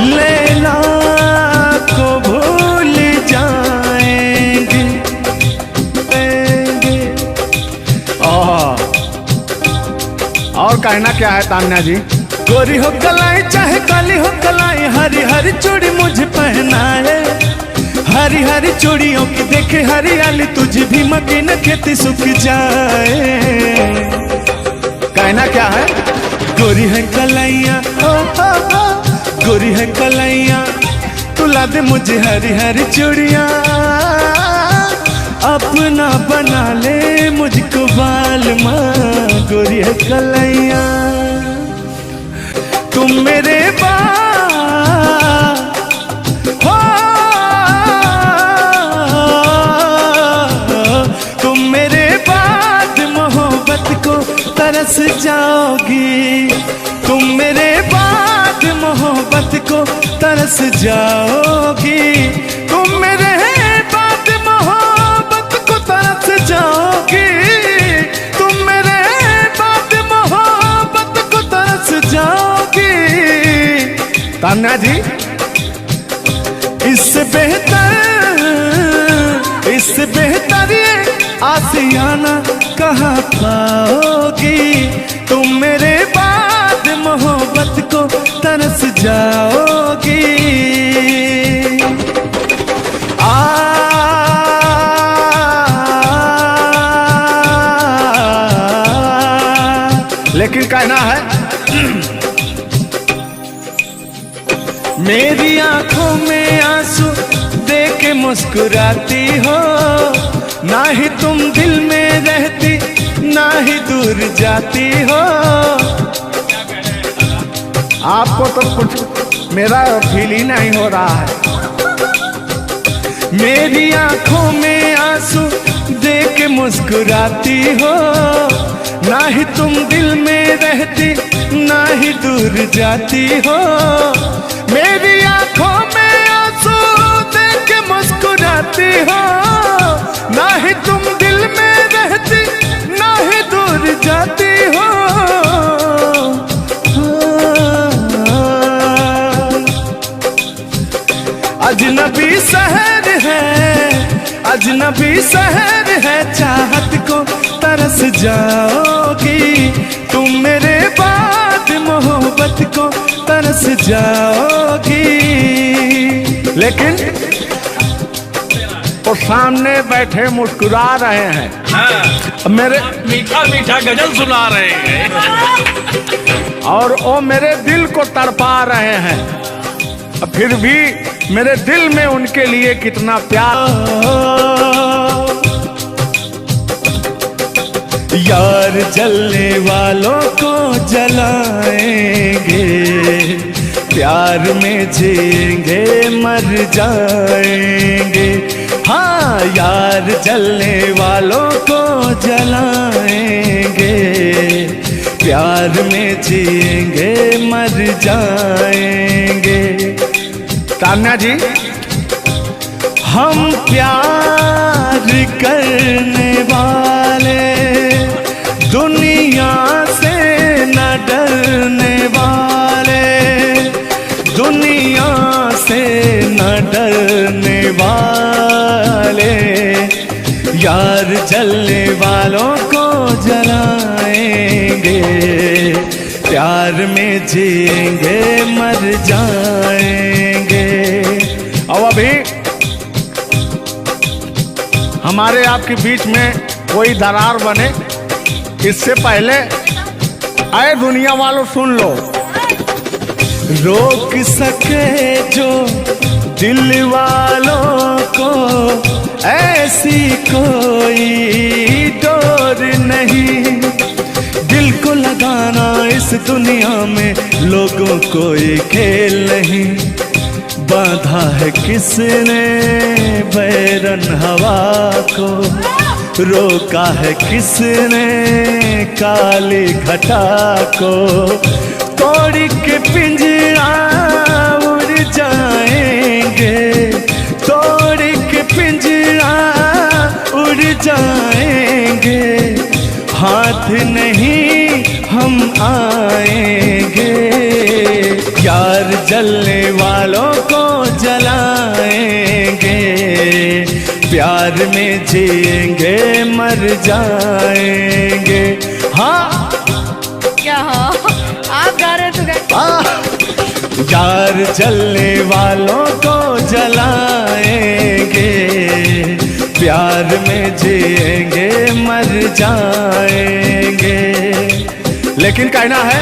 लैला को भूल जाएंगे। और कहना क्या है तान्या जी। गोरी हो कलाई चाहे काली हो कलाई, हरी हरी चूड़ी मुझे पहनाए। हरी हरी चूड़ियों की देखे हरियाली, तुझे भी मकीन खेती सूख जाए। कहना क्या है। गोरी है कलाइया, गोरी है कलाइया तुला दे मुझे हरी हरी चूड़ियां। अपना बना ले मुझको बाल माँ। गोरी है कलाइया तुम मेरे हो, तुम मेरे बाद मोहब्बत को तरस जाओगी। तुम मेरे बाद मोहब्बत को तरस जाओगी। तुम मेरे बाद मोहब्बत को तरस जाओगी। तुम मेरे बाद मोहब्बत को तरस जाओगी। तान्या जी, इससे बेहतर ये आसियाना कहाँ पाओगी। तुम मेरे बाद मोहब्बत को तरस जाओगी। लेकिन कहना है मेरी आंखों में आंसू देख के मुस्कुराती हो। ना ही तुम दिल में रहती, ना ही दूर जाती हो। आपको तो कुछ मेरा फील ही नहीं हो रहा है। मेरी आंखों में आंसू देख के मुस्कुराती हो। ना ही तुम दिल में रहती, ना ही दूर जाती हो। मेरी आंखों में आंसू देख के मुस्कुराती हो। ना ही तुम दिल में रहती, ना ही दूर जाती हो। अजनबी शहर है, अजनबी शहर है, चाहत को तरस जाओगी। तुम मेरे बाद मोहब्बत को तरस जाओगी। लेकिन वो सामने बैठे मुस्कुरा रहे हैं। हाँ, मेरे मीठा मीठा गजल सुना रहे हैं और वो मेरे दिल को तड़पा रहे हैं। फिर भी मेरे दिल में उनके लिए कितना प्यार। यार जलने वालों को जलाएंगे, प्यार में जिएंगे मर जाएंगे। हाँ यार जलने वालों को जलाएंगे, प्यार में जिएंगे मर जाएंगे। तान्या जी, हम प्यार करने वाले दुनिया से न डरने वाले, दुनिया से न डरने वाले, यार जलने वालों को जलाएंगे, प्यार में जिएंगे मर जाएंगे। और अभी हमारे आपके बीच में कोई दरार बने इससे पहले आए दुनिया वालों सुन लो। रोक सके जो दिल वालों को ऐसी कोई डोर नहीं, दिल को लगाना इस दुनिया में लोगों कोई खेल नहीं। बांधा है किसने बैरन हवा को, रोका है किसने काली घटा को, तोड़ के पिंजरा उड़ जाएंगे, तोड़ के पिंजरा उड़ जाएंगे, हाथ नहीं हम आएंगे, यार जलने वालों को जलाएंगे, प्यार में जिएंगे मर जाएंगे। हाँ क्या हाँ आप गा रहे तो गा। यार जलने वालों को जलाएंगे, प्यार में जिएंगे मर जाएंगे। लेकिन कहना है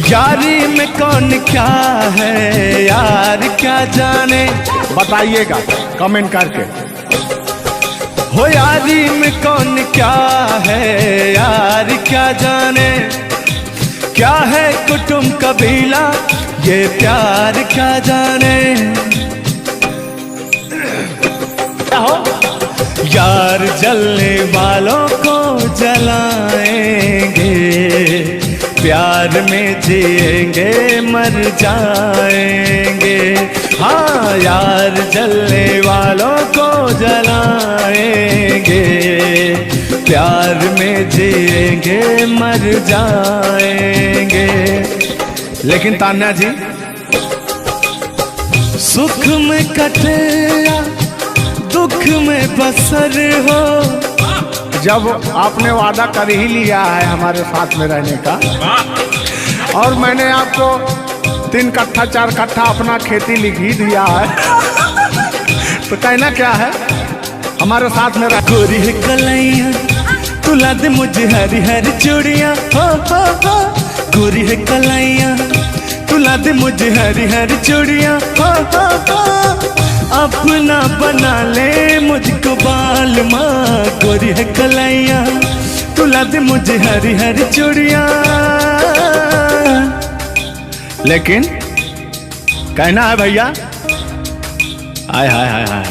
यारी में कौन क्या है यार क्या जाने, बताइएगा कमेंट करके। हो यारी में कौन क्या है यार क्या जाने, क्या है कुटुंब कबीला ये प्यार क्या जाने। हो यार जलने वालों को जलाएंगे, प्यार में जिएंगे मर जाएंगे। हाँ यार जलने वालों को जलाएंगे, प्यार में जिएंगे मर जाएंगे। लेकिन तान्या जी, सुख में कटे या दुख में बसर हो, जब आपने वादा कर ही लिया है हमारे साथ में रहने का, और मैंने आपको 3 कट्ठा 4 कट्ठा अपना खेती लिख ही दिया है, तो कहना क्या है हमारे साथ में रह। गोरी है कलैया तुला दे मुझे हरी हरी चूड़ियाँ, हो गोरी है कलैया तुला दे मुझे हरी हरी चूड़ियाँ, हो अपना बना ले मुझको बाल माँ। गोरी है कलैया तुला दे मुझे हरी हरी चूड़ियाँ। लेकिन कहना है भैया, हाय हाय हाय हाय,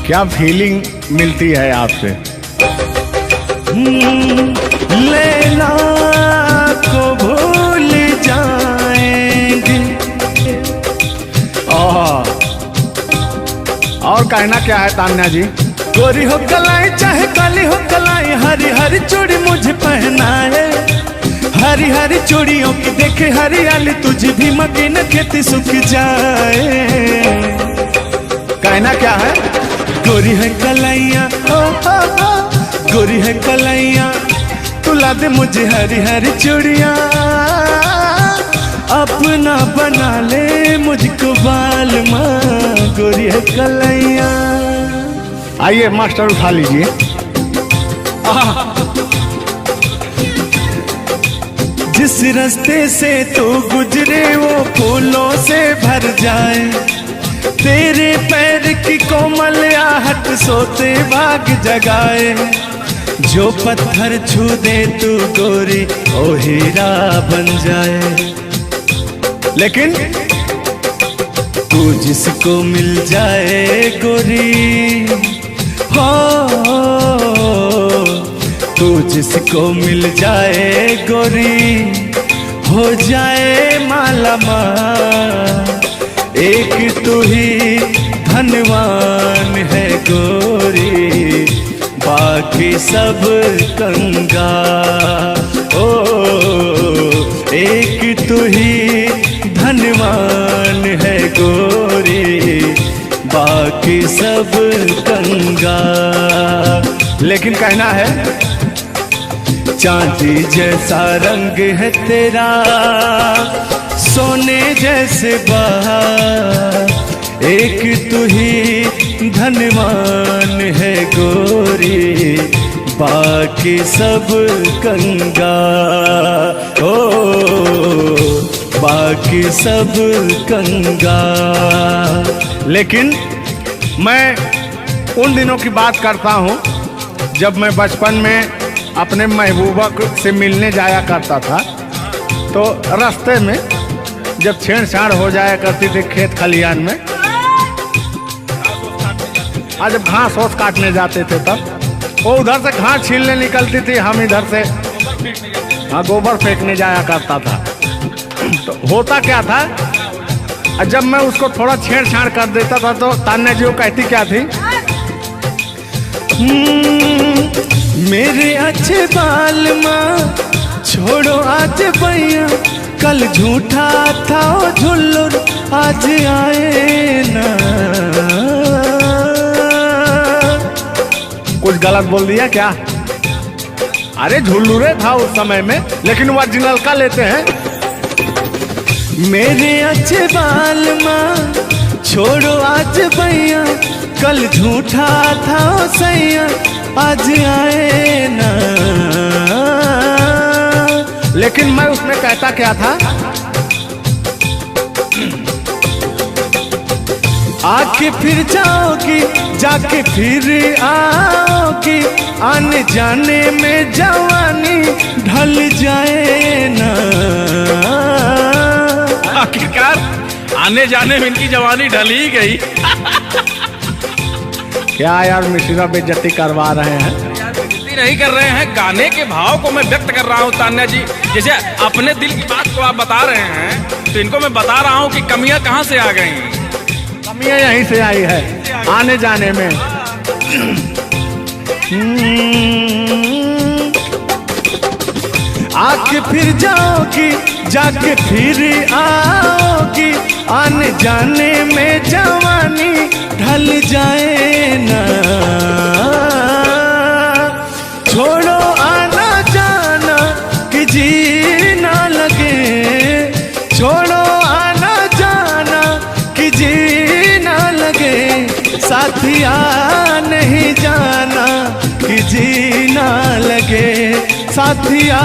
क्या फीलिंग मिलती है आपसे। लैला को भूल जाएंगे। और कहना क्या है तान्या जी। गोरी हो कलाई चाहे काली हो कलाई, हरी हरी चूड़ी मुझे पहनाए, हरी हरी चूड़ियों की देखे हरियाली, तुझे भी मकीन खेती सूख जाए। कहना क्या है। गोरी है कलैया गोरी है कलैया तुला दे मुझे हरी हरी चूड़ियाँ, अपना बना ले मुझको बाल माँ। गोरी है कलैया। आइए मास्टर उठा लीजिए। जिस रास्ते से तू गुजरे वो फूलों से भर जाए, तेरे पैर की कोमल आहट सोते भाग जगाए। जो पत्थर छू दे तू गोरी ओ हीरा बन जाए। लेकिन तू जिसको मिल जाए गोरी हो, तू जिसको मिल जाए गोरी हो जाए माला माल। एक तू ही धनवान है गोरी, बाकी सब कंगाल। ओ एक तू ही धनवान है गोरी, बाकी सब कंगाल। लेकिन कहना है चांदी जैसा रंग है तेरा, सोने जैसे बहार। एक तू ही धनवान है गोरी, बाकी सब कंगाल। ओ बाकी सब कंगाल। लेकिन मैं उन दिनों की बात करता हूँ जब मैं बचपन में अपने महबूबा से मिलने जाया करता था, तो रास्ते में जब छेड़छाड़ हो जाया करती थी खेत खलियान में, आज जब घास ओस काटने जाते थे तब वो उधर से घास छीलने निकलती थी, हम इधर से गोबर फेंकने जाया करता था। तो होता क्या था, जब मैं उसको थोड़ा छेड़छाड़ कर देता था तो तान्या जी वो कहती क्या थी, मेरे अच्छे बाल माँ छोड़ो आज भैया, कल झूठा था ओ झुल्लुर आज आए ना। कुछ गलत बोल दिया क्या? अरे झुल्लुरे था उस समय में, लेकिन ओरिजिनल का लेते हैं। मेरे अच्छे बाल माँ छोड़ो आज भैया, कल झूठा था ओ सैया आज आए ना। लेकिन मैं उसमें कहता क्या था, आके फिर जाओगी जाके फिर आओगी, आने जाने में जवानी ढल जाए ना। आखिरकार आने जाने में इनकी जवानी ढल ही गई। क्या यार मिश्रा बेइज्जती करवा रहे हैं? बेइज्जती नहीं कर रहे हैं, गाने के भाव को मैं व्यक्त कर रहा हूँ तान्या जी। जैसे अपने दिल की बात को आप बता रहे हैं, तो इनको मैं bता रहा हूँ कि कमियां कहाँ से आ गई। कमियां यहीं से आई है आने जाने में। आके फिर जाओगी जाके फिर आओगी, आने जाने में जवानी ढल जाए ना। छोड़ो आना जाना कि जी ना लगे, छोड़ो आना जाना कि जी ना लगे, साथिया नहीं जाना कि जी ना लगे, साथिया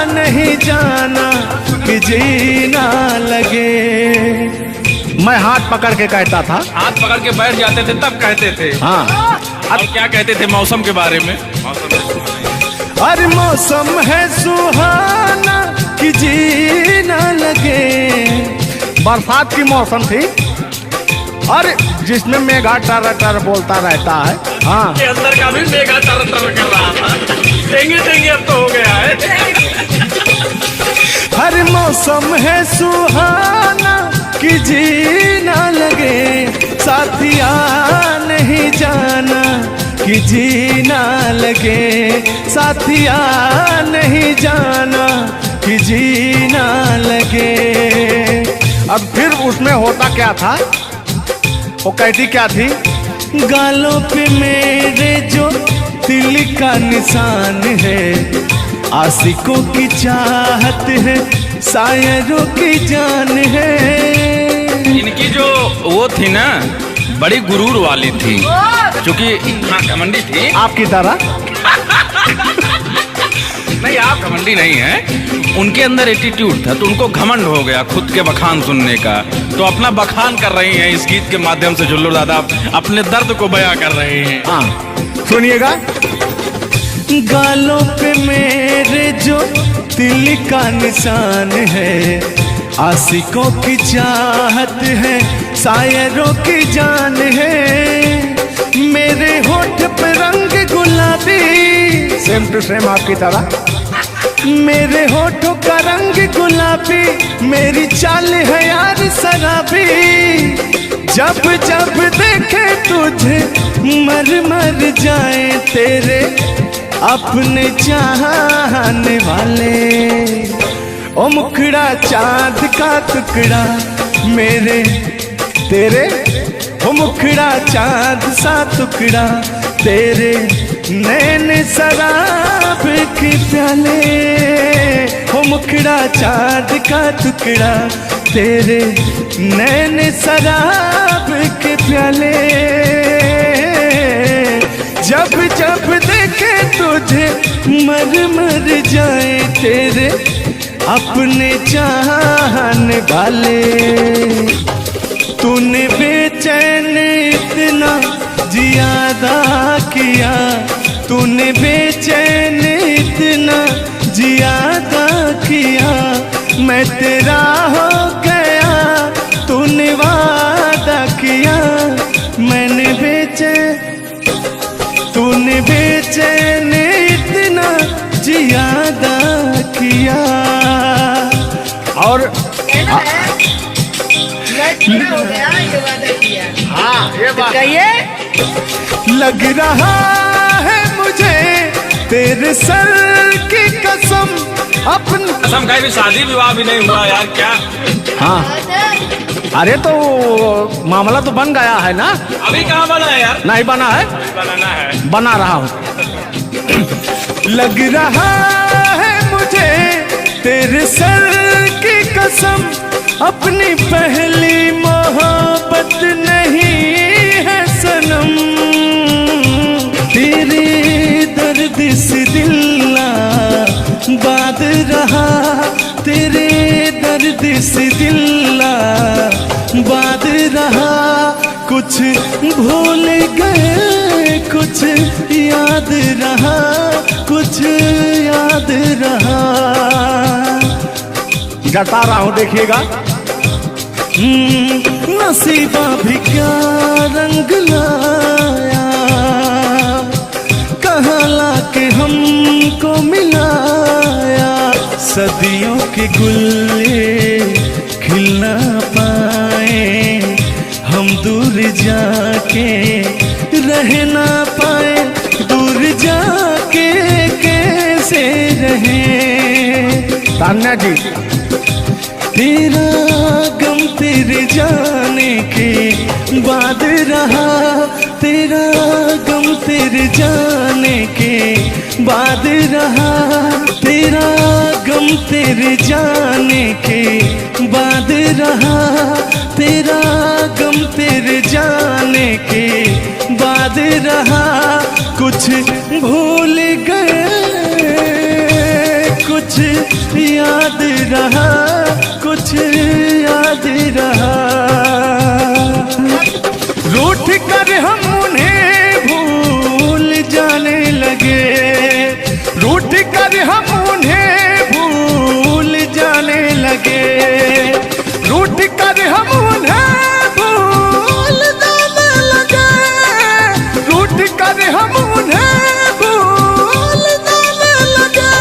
नहीं जाना कि जी ना लगे। मैं हाथ पकड़ के कहता था, हाथ पकड़ के बैठ जाते थे तब कहते थे। हाँ अब क्या कहते थे मौसम के बारे में? अरे मौसम है सुहाना कि जी ना लगे। बरसात की मौसम थी, अरे जिसमें मेघा टर टर बोलता रहता है। हाँ के अंदर का भी मेघा तर तर कर रहा था। देंगे देंगे अब तो हो गया है। हर मौसम है सुहाना कि जी ना लगे, साथिया नहीं जाना कि जी ना लगे, साथिया नहीं जाना कि जी ना लगे। अब फिर उसमें होता क्या था, वो कहती क्या थी, गालों पे मेरे जो दिल का निशान है, आशिकों की चाहत है, शायरों की जान है। इनकी जो वो थी ना, बड़ी गुरूर वाली थी, क्योंकि हाँ घमंडी थी। आपकी तरह नहीं, आप घमंडी नहीं हैं, उनके अंदर एटीट्यूड था, तो उनको घमंड हो गया खुद के बखान सुनने का। तो अपना बखान कर रही हैं इस गीत के माध्यम से। जुल्लुर दादा अपने दर्द को बयां कर रहे हैं। हाँ सुनिएगा, गालों पे मेरे जो दिल का निशान है, आशिकों की चाहत है, शायरों की जान है, मेरे होठ पे रंग गुलाबी, सेम टू सेम आपकी तरह। मेरे होठों का रंग गुलाबी, मेरी चाल है यार शराबी, जब जब देखे तुझे मर मर जाए तेरे अपने चाहने वाले। ओ मुखड़ा चांद का टुकड़ा मेरे तेरे, ओ मुखड़ा चांद सा टुकड़ा तेरे, नैन शराब के प्याले। ओ मुखड़ा चांद का टुकड़ा तेरे, नैन शराब के प्याले, जब जब देखे तुझे मर मर जाए तेरे अपने चाहने वाले। तूने बेचैन इतना जियादा किया, तूने बेचैन इतना जियादा किया, मैं तेरा हो गया, तूने वादा किया, मैंने तूने बेचैन इतना जियादा किया। और हो गया ये वादा किया। हाँ ये बात कहिए। लग रहा है मुझे तेरे सर की कसम, अपन कसम खाई भी शादी विवाह भी नहीं हुआ यार क्या? हाँ अरे तो मामला तो बन गया है ना? अभी कहाँ बना है यार? नहीं बना है, बनाना है, बना रहा हूँ। लग रहा है मुझे तेरे सर की कसम, अपनी पहली मोहब्बत नहीं है सनम, तेरे दर्द से दिल बात रहा, तेरे दर्द से दिल बात रहा, कुछ भूल गए कुछ याद रहा, कुछ याद रहा। जता रहा हूँ देखिएगा। नसीबा भी क्या रंग लाया, कहाँ लाके हमको मिलाया, सदियों के गुल्ले खिल ना पाए, हम दूर जाके रह ना पाए, दूर जाके कैसे रहे। तान्या जी तेरा गम तेरे जाने के बाद रहा, तेरा गम तेरे जाने के बाद रहा, तेरा गम तेरे जाने के बाद रहा, तेरा गम तेरे जाने के बाद रहा, कुछ भूल गए कुछ याद रहा, कुछ याद रहा। रूठ कर हम उन्हें भूल जाने लगे, रूठ कर हम उन्हें भूल जाने लगे, रूठ कर हम उन्हें भूल जाने लगे, रूठ कर हम उन्हें भूल जाने लगे,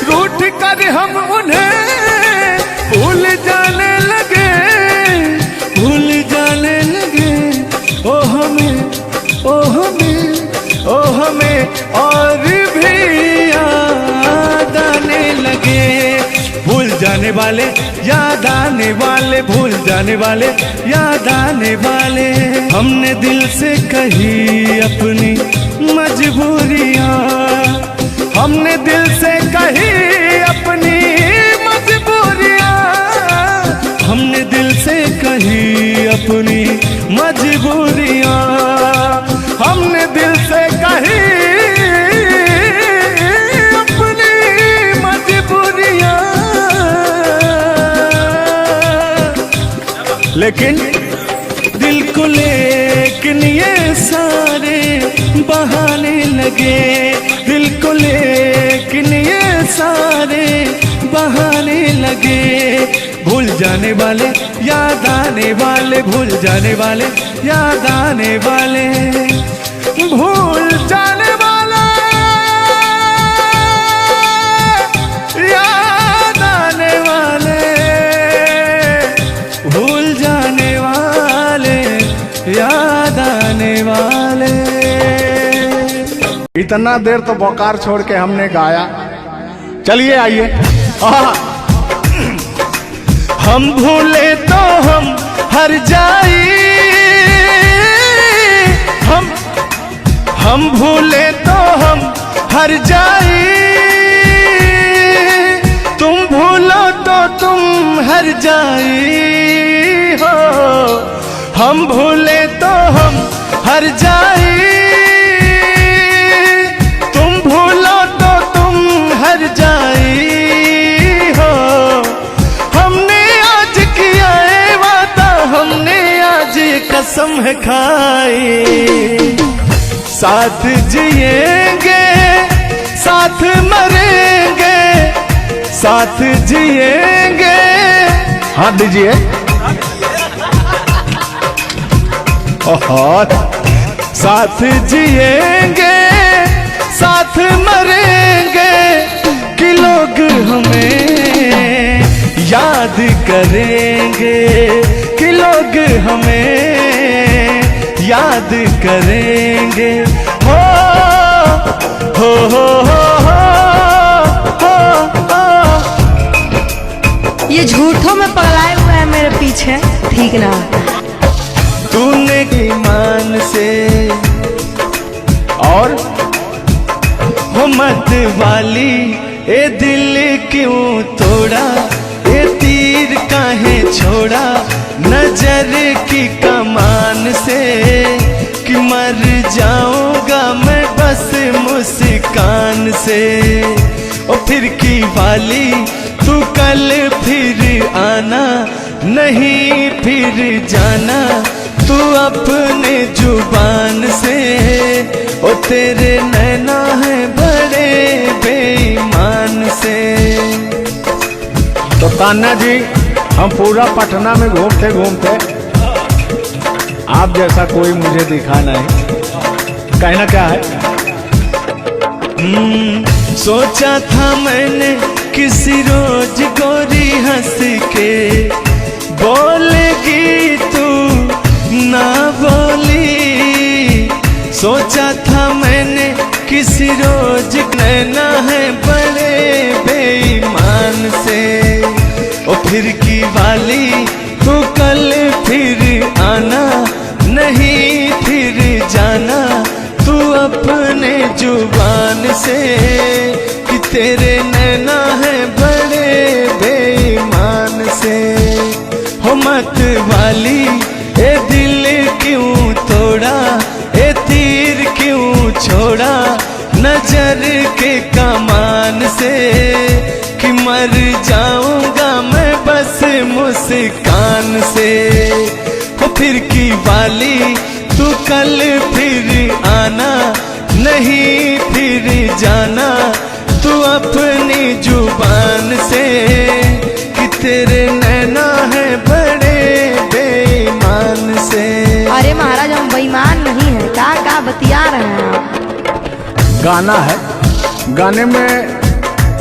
रूठ कर हम उन्हें भूल जाने लगे, भूल जाने लगे। ओ हमें ओ हमें ओ हमें और भी याद आने लगे, भूल जाने वाले याद आने वाले, भूल जाने वाले याद आने वाले। हमने दिल से कही अपनी मजबूरियाँ, हमने दिल से कही अपनी मजबूरियाँ, हमने दिल से कही अपनी मजबूरियाँ, हमने दिल से कही अपनी मजबूरियाँ। लेकिन दिल को लेकिन ये सारे बहाने लगे, दिल को लेकिन ये सारे बहाने लगे, भूल जाने वाले याद आने वाले, भूल जाने वाले याद आने वाले, भूल जाने वाले याद आने वाले, भूल जाने वाले याद आने वाले। इतना देर तो बोकार छोड़ के हमने गाया, चलिए आइए। हम भूले तो हम हर जाई, हम भूले तो हम हर जाई, तुम भूलो तो तुम हर जाई हो। हम भूले तो हम हर जाई, तुम भूलो तो तुम हर जाई हो। हमने आज किया है वादा, हमने आज कसम है खाई, साथ जिएंगे साथ मरेंगे, साथ जिएंगे। हाथ दीजिए। साथ जिएंगे साथ मरेंगे, कि लोग हमें याद करेंगे, कि लोग हमें याद करेंगे। हो हो हो हो हो हो। ये झूठों में पगलाए हुए हैं मेरे पीछे, ठीक ना। तूने ईमान से और हो मत वाली ए दिल क्यों तोड़ा, ए तीर काहे छोड़ा नजर की कमान से, कि मर जाऊंगा मैं बस मुस्कान से। ओ फिर की वाली तू कल फिर आना, नहीं फिर जाना तू अपने जुबान से। ओ तेरे नैना है बड़े बेईमान से। तो तान्या जी, हम पूरा पटना में घूमते घूमते आप जैसा कोई मुझे दिखा नहीं, कहना क्या है? सोचा था मैंने किसी रोज गोरी हंस के बोलेगी तू ना बोली, सोचा था मैंने किसी रोज नैना है बड़े बेईमान से। ओ फिर की वाली तू कल फिर आना, नहीं फिर जाना तू अपने जुबान से, कि तेरे नैना है बड़े बेईमान से। हो मत वाली ए दिल क्यों तोड़ा, ए तीर क्यों छोड़ा नजर के कमान से, कि मर जाऊंगा मैं बस मुस्कान से। हो फिर की वाली तू कल फिर आना, नहीं फिर जाना तू अपनी जुबान से, कि तेरे नैना है बड़े बेईमान से। अरे महाराज, हम बेईमान नहीं है, का बतिया रहे हैं आप? गाना है, गाने में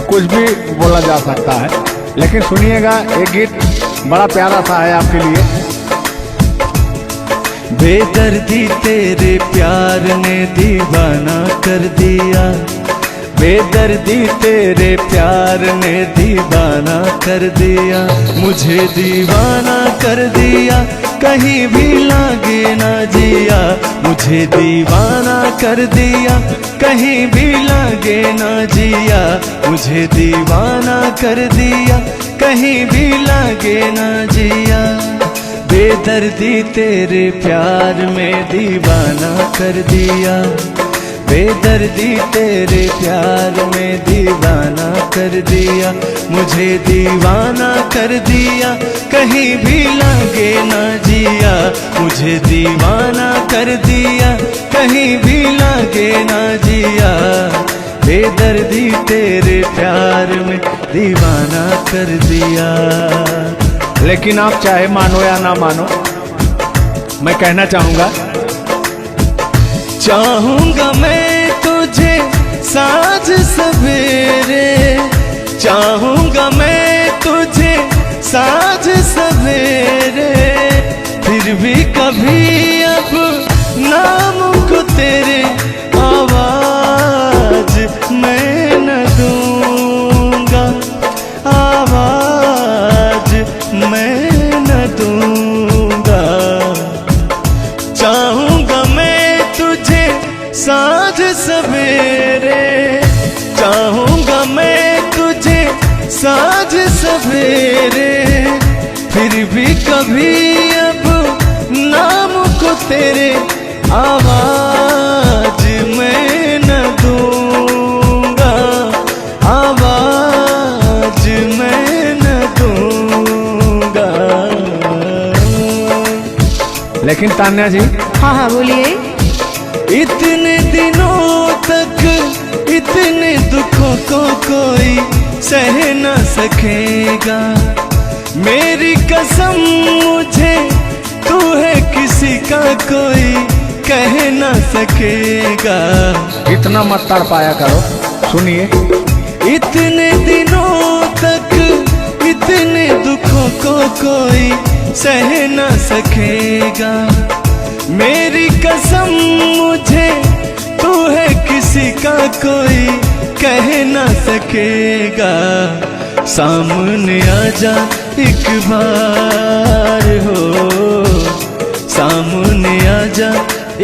कुछ भी बोला जा सकता है, लेकिन सुनिएगा, एक गीत बड़ा प्यारा सा है आपके लिए। बेदर्दी तेरे प्यार ने दीवाना कर दिया, बेदर्दी तेरे प्यार ने दीवाना कर दिया, मुझे दीवाना कर दिया, कहीं भी लागे ना जिया, मुझे दीवाना कर दिया, कहीं भी लागे ना जिया, मुझे दीवाना कर दिया, कहीं भी लागे ना जिया। बेदर्दी तेरे प्यार में दीवाना कर दिया, बेदर्दी तेरे प्यार में दीवाना कर दिया, मुझे दीवाना कर दिया, कहीं भी लागे ना जिया, मुझे दीवाना कर दिया, कहीं भी लागे ना जिया। बेदर्दी तेरे प्यार में दीवाना कर दिया। लेकिन आप चाहे मानो या ना मानो, मैं कहना चाहूंगा, चाहूंगा मैं तुझे साँझ सवेरे, चाहूंगा मैं तुझे साँझ सवेरे, फिर भी कभी अब नाम को तेरे आवाज मैं न दूंगा, आवाज मैं न दूंगा। चाहूंगा मैं तुझे साँझ सवेरे, चाहूंगा मैं तुझे साँझ सवेरे, फिर भी कभी अब नाम को तेरे आवाज मैं न दूंगा, आवाज मैं न दूंगा। लेकिन तान्या जी, हाँ हाँ बोलिए। इतने दिनों तक इतने दुखों को कोई सह न सकेगा, मेरी कसम मुझे तू है किसी का कोई कह न सकेगा। इतना मत तड़पाया करो, सुनिए। इतने दिनों तक इतने दुखों को कोई सह न सकेगा, मेरी कसम मुझे तू है किसी का कोई कह न सकेगा। सामने आजा एक बार हो, सामने आजा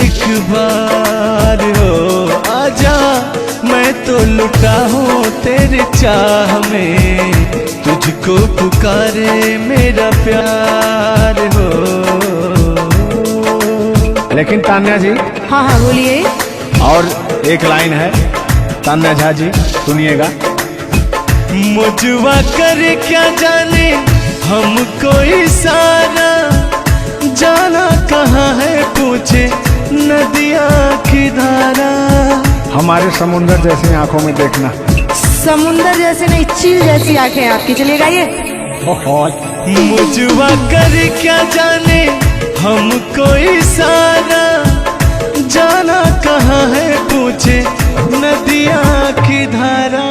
एक बार हो, आजा मैं तो लुटा हूँ तेरे चाह में, तुझको पुकारे मेरा प्यार हो। लेकिन तान्या जी, हाँ हाँ बोलिए। और एक लाइन है, तान्या झा जी सुनिएगा। मुझवा करे क्या जाने हमको इशारा, जाना कहाँ है पूछे नदिया की धारा। हमारे समुंदर जैसी आंखों में देखना। समुंदर जैसे नहीं, चील जैसी आंखें आपकी, चलेगा ये। मुझवा करे क्या जाने हमको इशारा, जाना कहाँ है पूछे नदिया की धारा।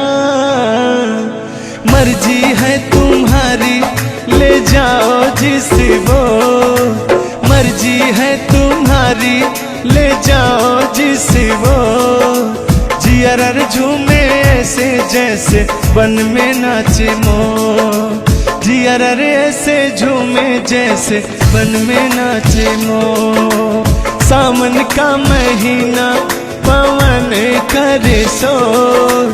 मर्जी है तुम्हारी ले जाओ जिस वो, मर्जी है तुम्हारी ले जाओ जिस वो, जियर झूमे ऐसे जैसे बन में नाचे मो, जियर ऐसे झूमे जैसे बन में नाचे मो। सावन का महीना पवन करे शोर,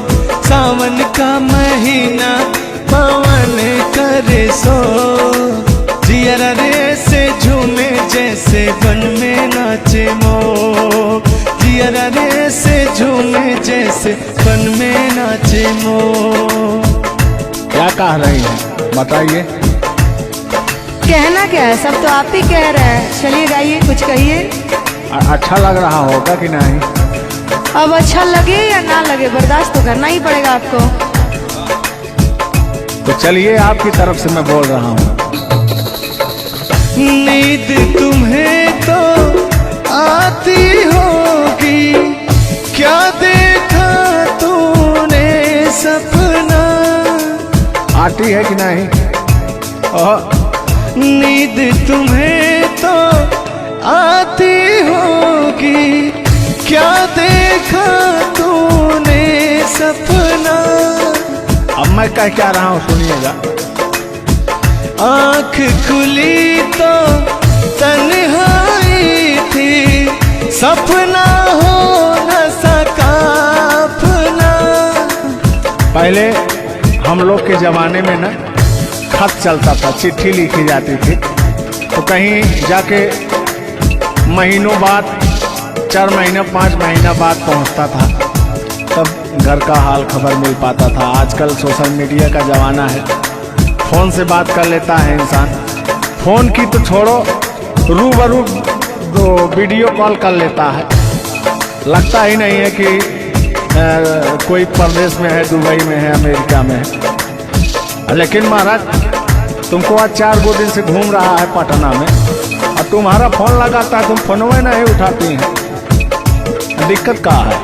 सावन का महीना पवन करे शोर, जियर ऐसे झूमे जैसे बन में नाचे मो, जियर ऐसे झूमे जैसे बन में नाचे मो। क्या कह रही हैं बताइए। कहना क्या है, सब तो आप ही कह रहे हैं। चलिए गाइए, कुछ कहिए। अच्छा लग रहा होगा कि नहीं? अब अच्छा लगे या ना लगे, बर्दाश्त तो करना ही पड़ेगा आपको। तो चलिए, आपकी तरफ से मैं बोल रहा हूँ। नींद तुम्हें तो आती होगी, क्या देखा तूने सपना। आती है कि नहीं? नींद तुम्हें तो आती होगी, क्या देखा तूने सपना। अब मैं कह क्या रहा हूँ सुनिएगा। आँख खुली तो तन्हाई थी, सपना हो न सका अपना। पहले हम लोग के जमाने में ना खत चलता था, चिट्ठी लिखी जाती थी, तो कहीं जाके महीनों बाद, 4 महीना 5 महीना बाद पहुंचता था, तब घर का हाल खबर मिल पाता था। आजकल सोशल मीडिया का ज़माना है, फ़ोन से बात कर लेता है इंसान। फ़ोन की तो छोड़ो, रूबरू वीडियो कॉल कर लेता है। लगता ही नहीं है कि कोई परदेश में है, दुबई में है, अमेरिका में है। लेकिन महाराज तुमको आज 4 दिन से घूम रहा है पटना में, और तुम्हारा फोन लगाता है, तुम फोनवे नहीं उठाती हैं। दिक्कत क्या है?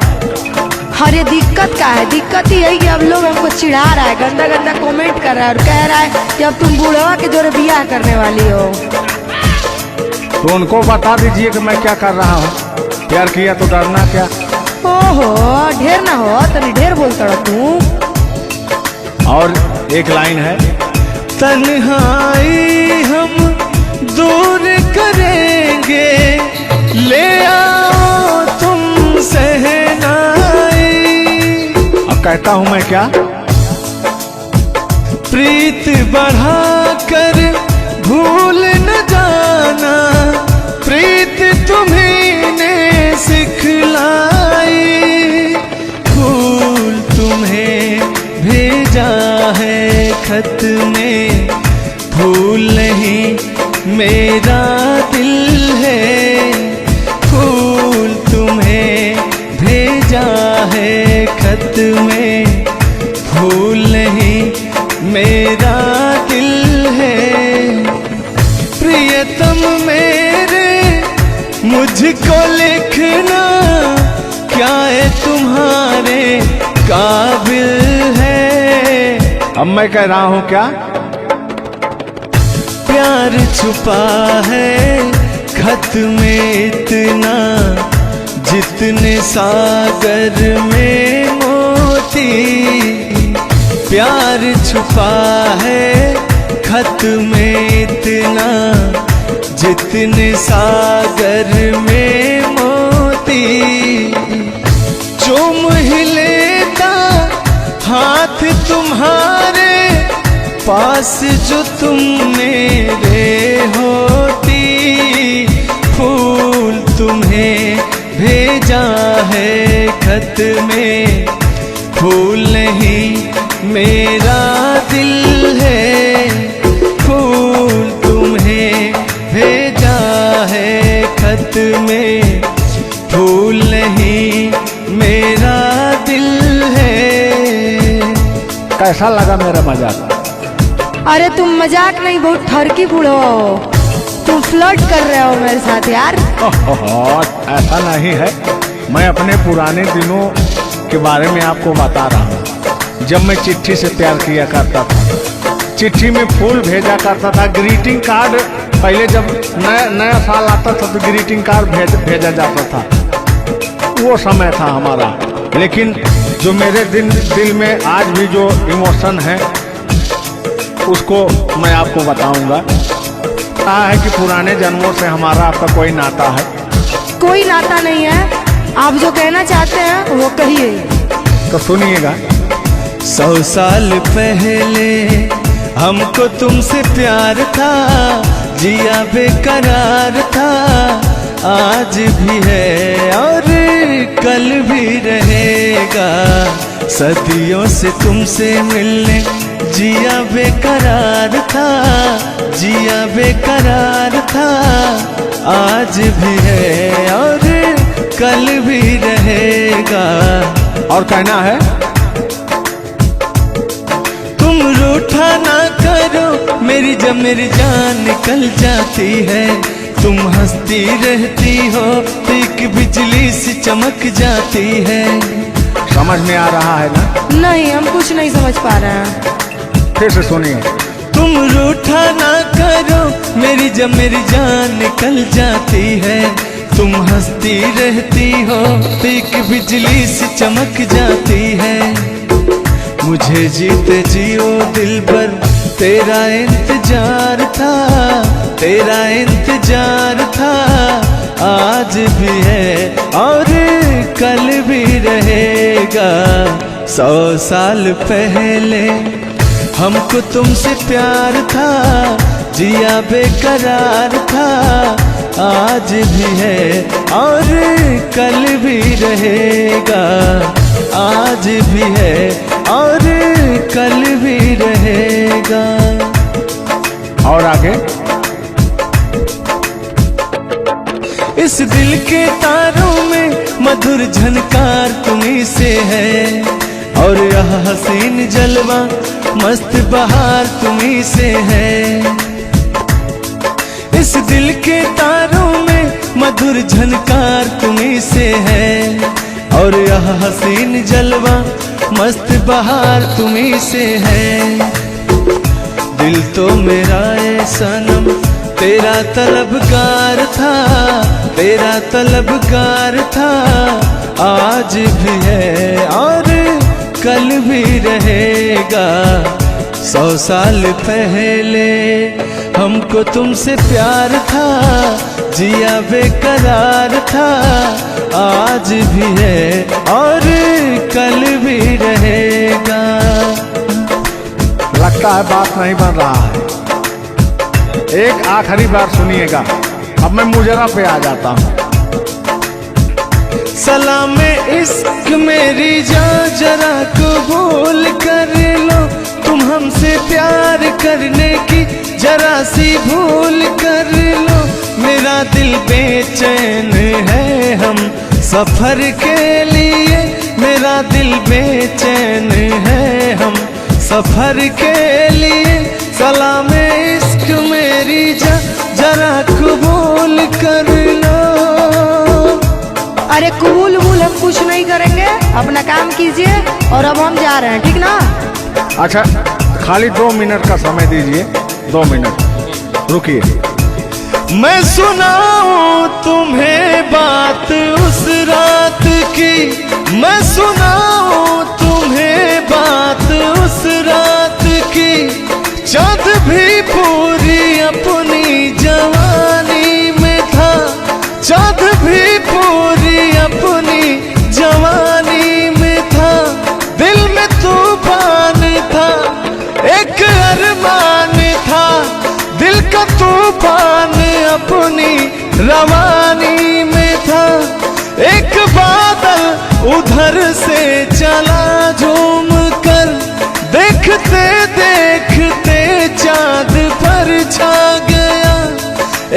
अरे दिक्कत क्या है? दिक्कत ही यही कि अब लोग हमको चिढ़ा रहा है, गंदा गंदा कमेंट कर रहा है और कह रहा है कि अब तुम बूढ़वा के जोरे बियाह करने वाली हो। तो उनको बता दीजिए कि मैं क्या कर रहा हूँ। प्यार किया तो डरना क्या? ओहो, ढेर ना हो, तनी ढेर बोलता रहो तू। और एक लाइन है, तन्हाई हम दूर करेंगे, ले आओ तुम सहनाई। अब कहता हूँ मैं क्या? प्रीत बढ़ाकर भूल न जाना, प्रीत तुम्हीं ने सिखलाई। फूल तुम्हें भेजा है खत में, फूल नहीं मेरा दिल है। फूल तुम्हें भेजा है खत में, फूल नहीं मेरा दिल है। प्रियतम मेरे मुझको लिखना, क्या है तुम्हारे काबिल है। अब मैं कह रहा हूँ क्या? प्यार छुपा है खत में इतना, जितने सागर में मोती। प्यार छुपा है खत में इतना, जितने सागर में मोती। चूम ही लेता हाथ तुम्हारे, पास जो तुम मेरे होती। फूल तुम्हें भेजा है खत में, फूल नहीं मेरा दिल है। फूल तुम्हें भेजा है खत में, फूल नहीं मेरा दिल है। कैसा लगा मेरा मजाक? अरे तुम मजाक नहीं, बहुत ठरकी बूढ़ो हो, तुम फ्लर्ट कर रहे हो मेरे साथ यार। ऐसा नहीं है, मैं अपने पुराने दिनों के बारे में आपको बता रहा हूँ। जब मैं चिट्ठी से प्यार किया करता था, चिट्ठी में फूल भेजा करता था, ग्रीटिंग कार्ड। पहले जब नया साल आता था तो ग्रीटिंग कार्ड भेजा जाता था, वो समय था हमारा। लेकिन जो मेरे दिल में आज भी जो इमोशन है, उसको मैं आपको बताऊंगा। कहा है कि पुराने जन्मों से हमारा आपका कोई नाता है। कोई नाता नहीं है, आप जो कहना चाहते हैं वो कहिए। तो सुनिएगा। 100 साल पहले हमको तुमसे प्यार था, जिया बेकरार था। आज भी है और कल भी रहेगा, सदियों से तुमसे मिलने जिया बेकरार था, जिया बेकरार था। आज भी है और कल भी रहेगा। और कहना है, तुम रूठा ना करो मेरी, जब मेरी जान निकल जाती है। तुम हंसती रहती हो तो एक बिजली सी चमक जाती है। समझ में आ रहा है ना? नहीं, हम कुछ नहीं समझ पा रहे हैं। फिर से सुनिए। तुम रूठा ना करो मेरी, जब मेरी जान निकल जाती है। तुम हंसती रहती हो तो एक बिजली सी चमक जाती है। मुझे जीते जियो दिल भर तेरा इंतजार था, तेरा इंतजार था। आज भी है और कल भी रहेगा। 100 साल पहले हमको तुमसे प्यार था, जिया बेकरार था। आज भी है और कल भी रहेगा। आज भी है और कल भी रहेगा। और आगे, इस दिल के तारों में मधुर झनकार तुम्हीं से है। और यह हसीन जलवा मस्त बहार तुम्ही से है। इस दिल के तारों में मधुर झनकार तुम्ही से है, और यह हसीन जलवा मस्त बहार तुम्ही से है। दिल तो मेरा ए सनम तेरा तलबगार था, तेरा तलबगार था, आज भी है और कल भी रहेगा। 100 साल पहले हमको तुमसे प्यार था, जिया बेकरार था, आज भी है और कल भी रहेगा। लगता है बात नहीं बन रहा है। एक आखिरी बार सुनिएगा, अब मैं मुजरा पे आ जाता हूँ। सलाम इश्क मेरी जान जरा कबूल कर लो, तुम हमसे प्यार करने की जरा सी भूल कर लो। मेरा दिल बेचैन है हम सफर के लिए, मेरा दिल बेचैन है हम सफर के लिए। सलाम इश्क मेरी जरा कबूल कर लो। अरे कबूल वबूल हम कुछ नहीं करेंगे, अपना काम कीजिए और अब हम जा रहे हैं, ठीक ना? अच्छा, खाली 2 मिनट का समय दीजिए, 2 मिनट रुकिए। मैं सुनाऊं तुम्हें बात उस रात की, मैं सुनाऊं तुम्हें बात उस रात की। चाँद भी पूरी अपनी जवानी में था, चाँद भी पूरी अपनी जवानी में था। दिल में तूफान था, एक अरमान था, दिल का तूफान अपनी रवानी में था। एक बादल उधर से चला झूम कर, देखते देखते चाँद पर छा गया।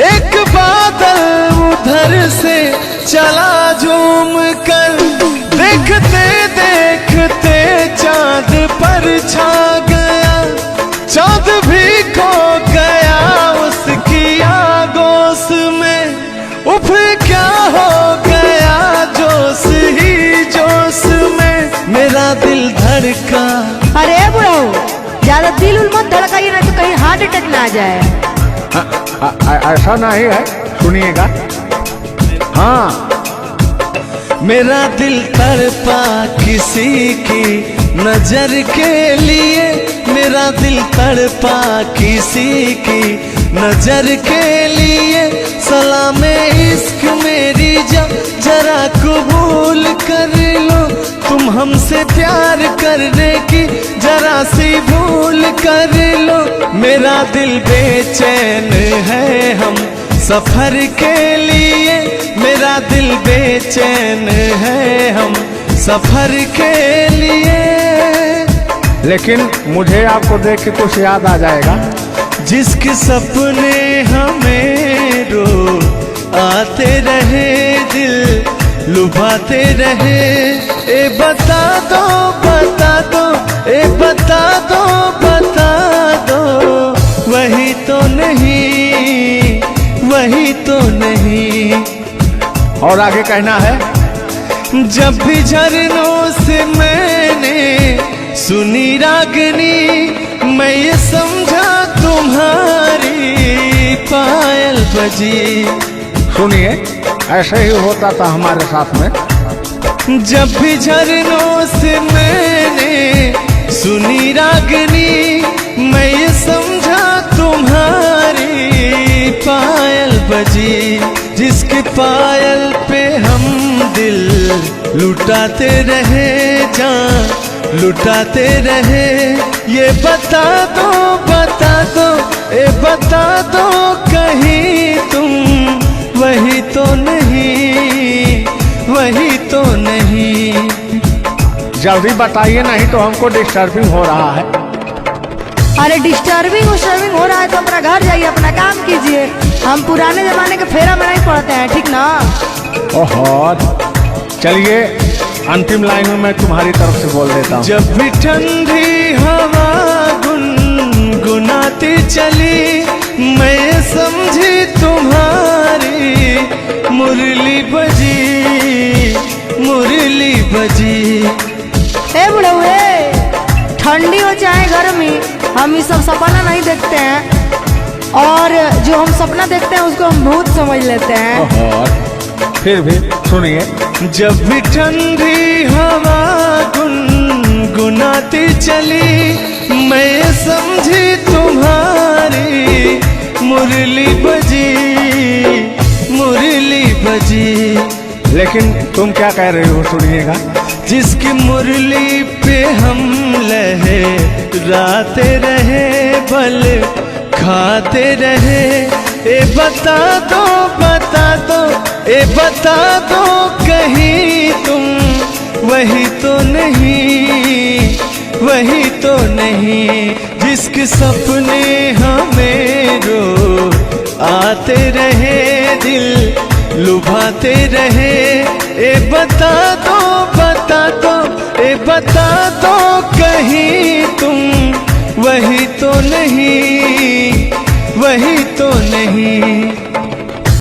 एक बादल उधर से चला झूम कर, देखते देखते चाँद पर छा गया। चाँद भी खो गया उसकी आगोश में, उफ क्या हो गया जोश ही जोश में। मेरा दिल धड़का। अरे बुढ़ाऊ, ज्यादा दिल उल मत धड़काइए ना तो कहीं हार्ट अटैक ना आ जाए। ऐसा नहीं है, सुनिएगा। हाँ, मेरा दिल तड़पा किसी की नजर के लिए, मेरा दिल तड़पा किसी की नजर के लिए। सलाम इश्क मेरी जरा कबूल कर लो, तुम हमसे प्यार करने की जरा सी भूल कर लो। मेरा दिल बेचैन है हम सफर के लिए, मेरा दिल बेचैन है हम सफर के लिए। लेकिन मुझे आपको देख के कुछ याद आ जाएगा। जिसके सपने हमें रो आते रहे, दिल लुभाते रहे। ए बता दो बता दो, ए बता दो बता दो, वही तो नहीं, वही तो नहीं। और आगे कहना है, जब भी झरनों से मैंने सुनी रागनी, मैं ये समझा तुम्हारी पायल बजी। सुनिए, ऐसे ही होता था हमारे साथ में। जब भी झरनों से मैंने सुनी रागनी, मैं ये समझा तुम्हारी पायल बजी। जिसके पायल पे हम दिल लुटाते रहे, जान लुटाते रहे। ये बता दो बता दो, ए बता दो कहीं तुम वही तो नहीं, वही तो नहीं। जल्दी बताइए, नहीं तो हमको डिस्टर्बिंग हो रहा है। अरे डिस्टर्बिंग हो रहा है तो अपना घर जाइए, अपना काम कीजिए। हम पुराने जमाने के फेरा में नहीं पड़ते हैं, ठीक ना? ओहो, चलिए अंतिम लाइन में मैं तुम्हारी तरफ से बोल देता हूँ। जब भी ठंडी हवा गुनाती चली, मैं समझी तुम्हारी मुरली बजी, मुरली बजी। ए बुढ़ऊ, ठंडी हो चाहे गर्मी, हम ये सब सपना नहीं देखते हैं, और जो हम सपना देखते हैं उसको हम भूत समझ लेते हैं। और फिर भी सुनिए, जब भी ठंडी हवा गुनगुनाती चली, मैं समझी तुम्हारी मुरली बजी, मुरली बजी। लेकिन तुम क्या कह रहे हो, सुनिएगा। जिसकी मुरली पे हम लहराते रहे, बल खाते रहे, ए बता दो, बता दो, ए बता दो कहीं तुम वही तो नहीं, वही तो नहीं। जिसके सपने हमें रो आते रहे, दिल लुभाते रहे, ए बता दो, बता दो, ए बता दो कहीं तुम वही तो नहीं, वही तो